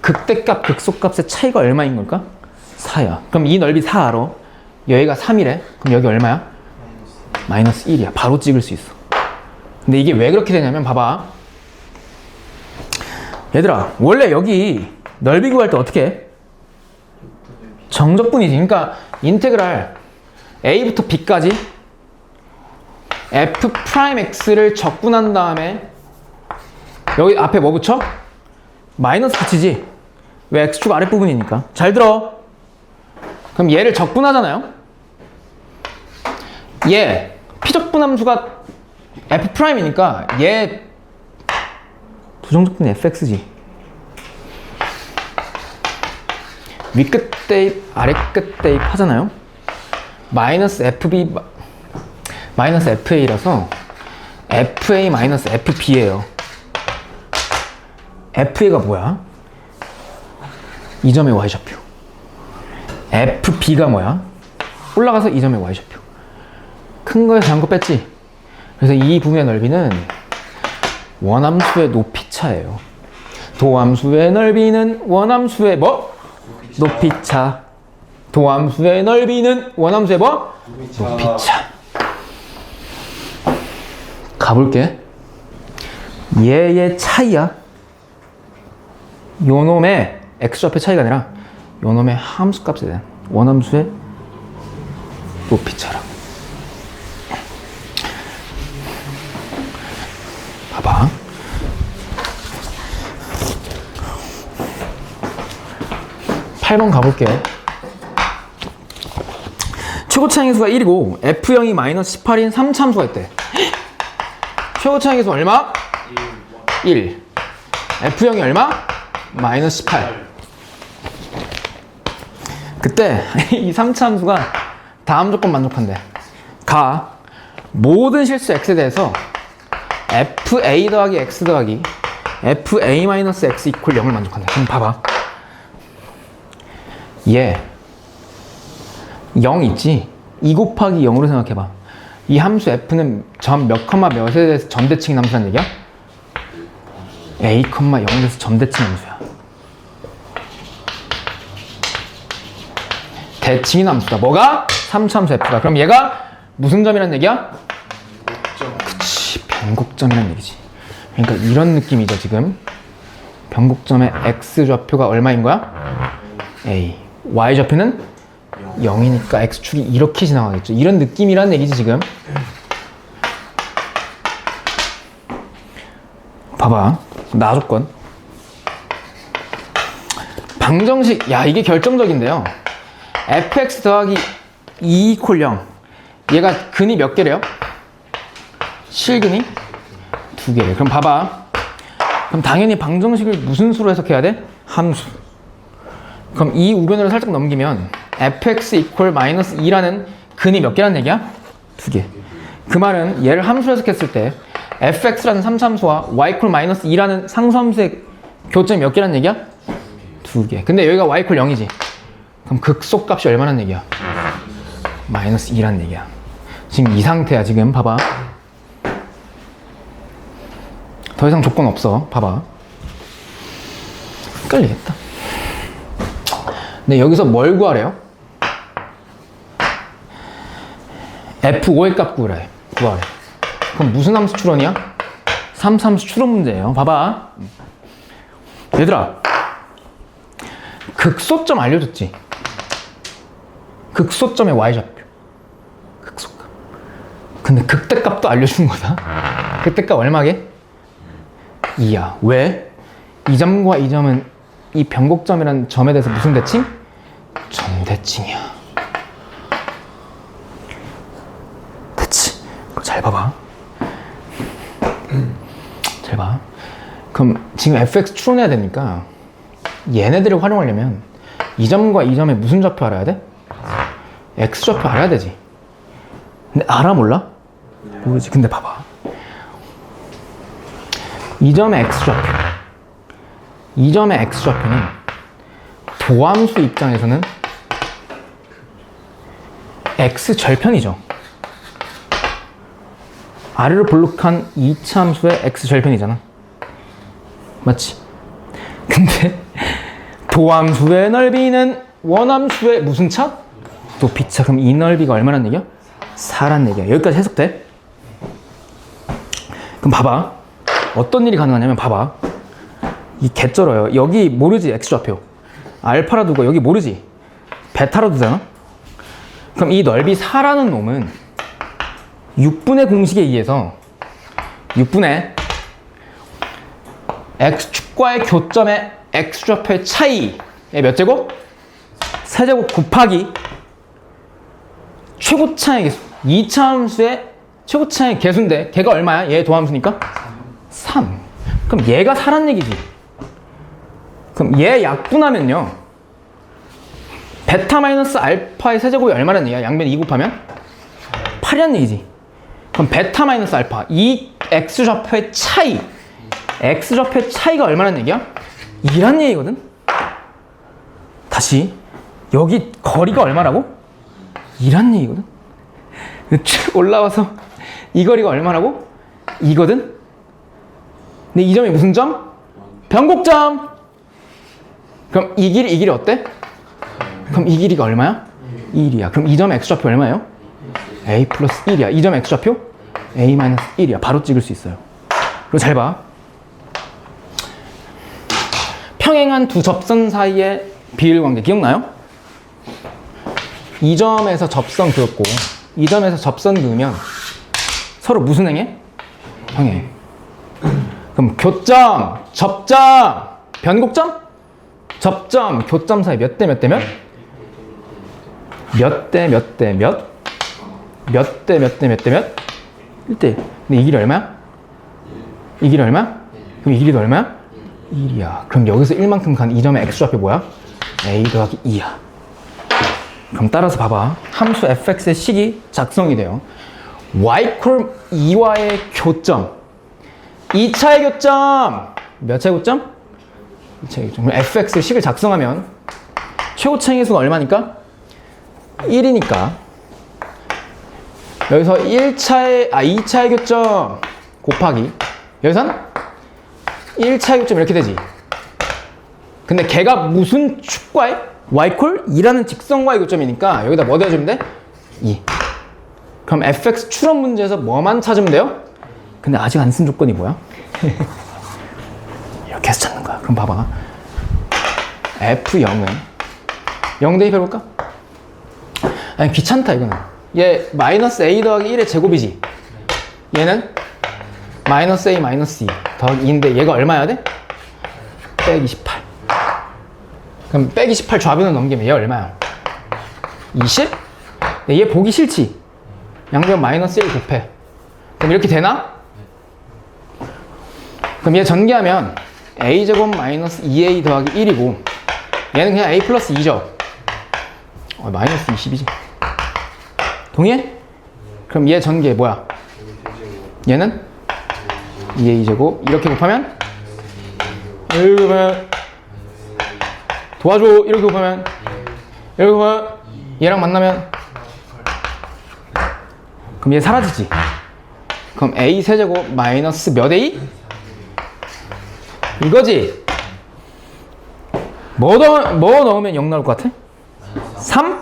극대값, 극소값의 차이가 얼마인 걸까? 4야. 그럼 이 넓이 4 알아. 여기가 3이래. 그럼 여기 얼마야? 마이너스 1이야. 바로 찍을 수 있어. 근데 이게 왜 그렇게 되냐면 봐봐. 얘들아, 원래 여기 넓이 구할 때 어떻게 해? 정적분이지. 그러니까 인테그랄 a부터 b까지 f'x를 적분한 다음에 여기 앞에 뭐 붙여? 마이너스 붙이지. 왜? x축 아랫부분이니까. 잘 들어. 그럼 얘를 적분하잖아요. 얘 피적분함수가 f'이니까 얘 부정적분이 fx지. 위끝 대입, 아래끝 대입 하잖아요. 마이너스 fb 마이너스 fa라서 fa 마이너스 fb예요. fa가 뭐야? 이 점의 y좌표. FB가 뭐야? 올라가서 이 점의 y좌표. 큰 거에서 작은 거 뺐지? 그래서 이 부분의 넓이는 원함수의 높이차예요. 도함수의 넓이는 원함수의 뭐? 높이차. 도함수의 넓이는 원함수의 뭐? 높이차. 가볼게. 얘의 차이야. 요놈의 x좌표의 차이가 아니라 요놈의 함수값에 대한 원함수의 높이차라. 봐봐. (8번) 가볼게. 최고차의 수가 1이고 F0이 마이너스 18인 3참수가 있대. 최고차의 수 얼마? 1. F0이 얼마? 마이너스 18. 그때 이 3참수가 다음 조건 만족한대. 가 모든 실수 x에 대해서 fa 더하기 x 더하기 fa 마이너스 x 이퀄 0을 만족한대. 그럼 봐봐. 얘 0 있지? 2 곱하기 0으로 생각해봐. 이 함수 f는 점 몇 컴마 몇에 대해서 점대칭 함수란 얘기야? a, 0에 대해서 점대칭 함수야. 대칭인 함수다. 뭐가? 3참수 f가. 그럼 얘가 무슨 점이란 얘기야? 그치, 변곡점이란 얘기지. 그러니까 이런 느낌이죠, 지금. 변곡점의 x좌표가 얼마인 거야? a. y좌표는 0이니까 x축이 이렇게 지나가겠죠. 이런 느낌이란 얘기지, 지금. 봐봐. 나조건. 방정식. 야, 이게 결정적인데요. fx 더하기 2 이퀄 0. 얘가 근이 몇 개래요? 실근이 2개래. 그럼 봐봐. 그럼 당연히 방정식을 무슨 수로 해석해야 돼? 함수. 그럼 이 우변으로 살짝 넘기면 fx 이퀄 마이너스 2라는 근이 몇 개란 얘기야? 2개. 그 말은 얘를 함수로 해석했을 때 fx라는 3참수와 y 이퀄 마이너스 2라는 상수함수의 교점이 몇 개란 얘기야? 2개. 근데 여기가 y 이퀄 0이지. 그럼 극소값이 얼마란 얘기야? 마이너스 2란 얘기야. 지금 이 상태야. 지금 봐봐. 더 이상 조건 없어. 봐봐. 헷갈리겠다. 근데 여기서 뭘 구하래요? F5의 값 구하래. 그럼 무슨 함수 추론이야? 3참수 추론 문제예요. 봐봐. 얘들아, 극소점 알려줬지? 극소점의 y좌표. 극소값. 근데 극대값도 알려준 거다. 극대값 얼마게? 2야. 왜? 이 점과 이 점은 이 변곡점이라는 점에 대해서 무슨 대칭? 점대칭이야. 됐지? 그거 잘 봐봐. 잘 봐. 그럼 지금 fx 추론해야 되니까 얘네들을 활용하려면 이 점과 이 점의 무슨 좌표 알아야 돼? x좌표 알아야 되지. 근데 알아 몰라? 모르지. 근데 봐봐. 이 점의 x좌표. 이 점의 x좌표는 도함수 입장에서는 x절편이죠. 아래로 볼록한 2차 함수의 x절편이잖아. 맞지? 근데 도함수의 넓이는 원함수의 무슨 차? 높이차. 그럼 이 넓이가 얼마란 얘기야? 4란 얘기야. 여기까지 해석돼? 그럼 봐봐. 어떤 일이 가능하냐면 봐봐. 이 개쩔어요. 여기 모르지? x좌표. 알파라 두고 여기 모르지? 베타라 두잖아? 그럼 이 넓이 4라는 놈은 6분의 공식에 의해서 6분의 x축과의 교점의 x좌표의 차이의 몇 제곱? 세제곱 곱하기 최고차의 개수. 2차 함수의 최고차의 개수인데 걔가 얼마야? 얘 도함수니까? 3. 그럼 얘가 4란 얘기지. 그럼 얘 약분하면요. 베타 마이너스 알파의 세제곱이 얼마란 얘기야? 양변 2 곱하면? 8이란 얘기지. 그럼 베타 마이너스 알파. 이 x좌표의 차이. x좌표의 차이가 얼마란 얘기야? 2란 얘기거든? 다시 여기 거리가 얼마라고? 2란 얘기거든. 쭉 올라와서 이 거리가 얼마라고? 2거든. 근데 이 점이 무슨 점? 변곡점. 그럼 이 길이 어때? 그럼 이 길이가 얼마야? 1이야. 그럼 이 점 x좌표 얼마예요? a 플러스 1이야. 이 점 x좌표? a 마이너스 1이야. 바로 찍을 수 있어요. 그리고 잘 봐. 평행한 두 접선 사이의 비율 관계 기억나요? 이 점에서 접선 그었고 이 점에서 접선 그으면 서로 무슨 행해? 평행. 그럼 교점, 접점, 변곡점? 접점, 교점 사이 몇 대 몇 대 몇? 몇 대 몇 대 몇? 몇 대 몇 대 몇 대 몇? 1대. 근데 이 길이 얼마야? 이 길이 얼마야? 그럼 이 길이도 얼마야? 1이야. 그럼 여기서 1만큼 간 이 점의 x좌표 뭐야? a 더하기 2야. 그럼 따라서 봐봐. 함수 fx의 식이 작성이 돼요. y 콜 2와의 교점. 2차의 교점. 몇 차의 교점? 2차의 교점. 그럼 fx의 식을 작성하면 최고차의 수가 얼마니까? 1이니까 여기서 2차의 교점 곱하기 여기선 1차의 교점 이렇게 되지. 근데 걔가 무슨 축과에? y콜 2라는 직선과의 교점이니까 여기다 뭐 대주면 돼? 2. 그럼 fx 추론 문제에서 뭐만 찾으면 돼요? 근데 아직 안 쓴 조건이 뭐야? 이렇게 해서 찾는 거야. 그럼 봐봐. f0은 0 대입해볼까? 아니 귀찮다 이거는. 얘 마이너스 a 더하기 1의 제곱이지. 얘는 마이너스 a 마이너스 2 더하기 2인데 얘가 얼마여야 돼? 빼기 18. 그럼 빼기 18 좌변을 넘기면 얘 얼마야? 20? 얘 보기 싫지? 양변 마이너스 1 곱해. 그럼 이렇게 되나? 그럼 얘 전개하면 a제곱 마이너스 2a 더하기 1이고 얘는 그냥 a 플러스 2죠. 마이너스 20이지. 동의해? 그럼 얘 전개 뭐야? 얘는 2a 제곱 이렇게 곱하면 이렇게 곱하면 도와줘 이렇게 곱하면 이렇게 곱하면 얘랑 만나면 그럼 얘 사라지지. 그럼 a 세제곱 마이너스 몇 a? 이거지. 뭐 넣으면 0 나올 것 같아? 3?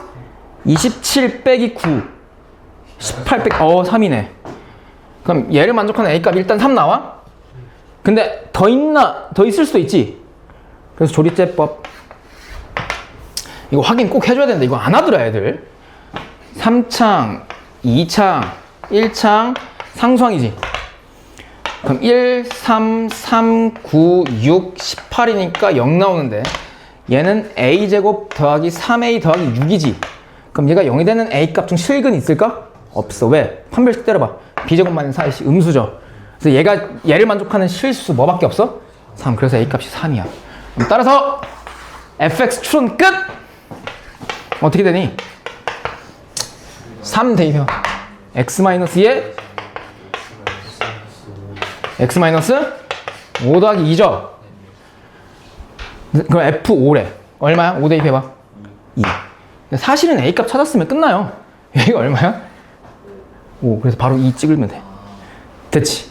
27 빼기 9 18 빼기 3이네. 그럼 얘를 만족하는 a 값 일단 3 나와? 근데 더 있나? 더 있을 수도 있지. 그래서 조리제법 이거 확인 꼭 해줘야 되는데 이거 안 하더라 애들. 3창 2창 1창 상수항이지. 그럼 1, 3, 3, 9, 6, 18이니까 0 나오는데 얘는 a제곱 더하기 3a 더하기 6이지. 그럼 얘가 0이 되는 a 값 중 실근이 있을까? 없어. 왜? 판별식 때려봐. b제곱 마이너스 4ac 음수죠. 그래서 얘를 만족하는 실수 뭐밖에 없어? 3. 그래서 a 값이 3이야. 그럼 따라서 fx 추론 끝! 어떻게 되니? 3 대입해. x-2에 x-5 더하기 2죠? 그럼 f5래. 얼마야? 5 대입해봐. 2. 사실은 A값 찾았으면 끝나요. 여기가 얼마야? 5. 그래서 바로 2 찍으면 돼. 됐지?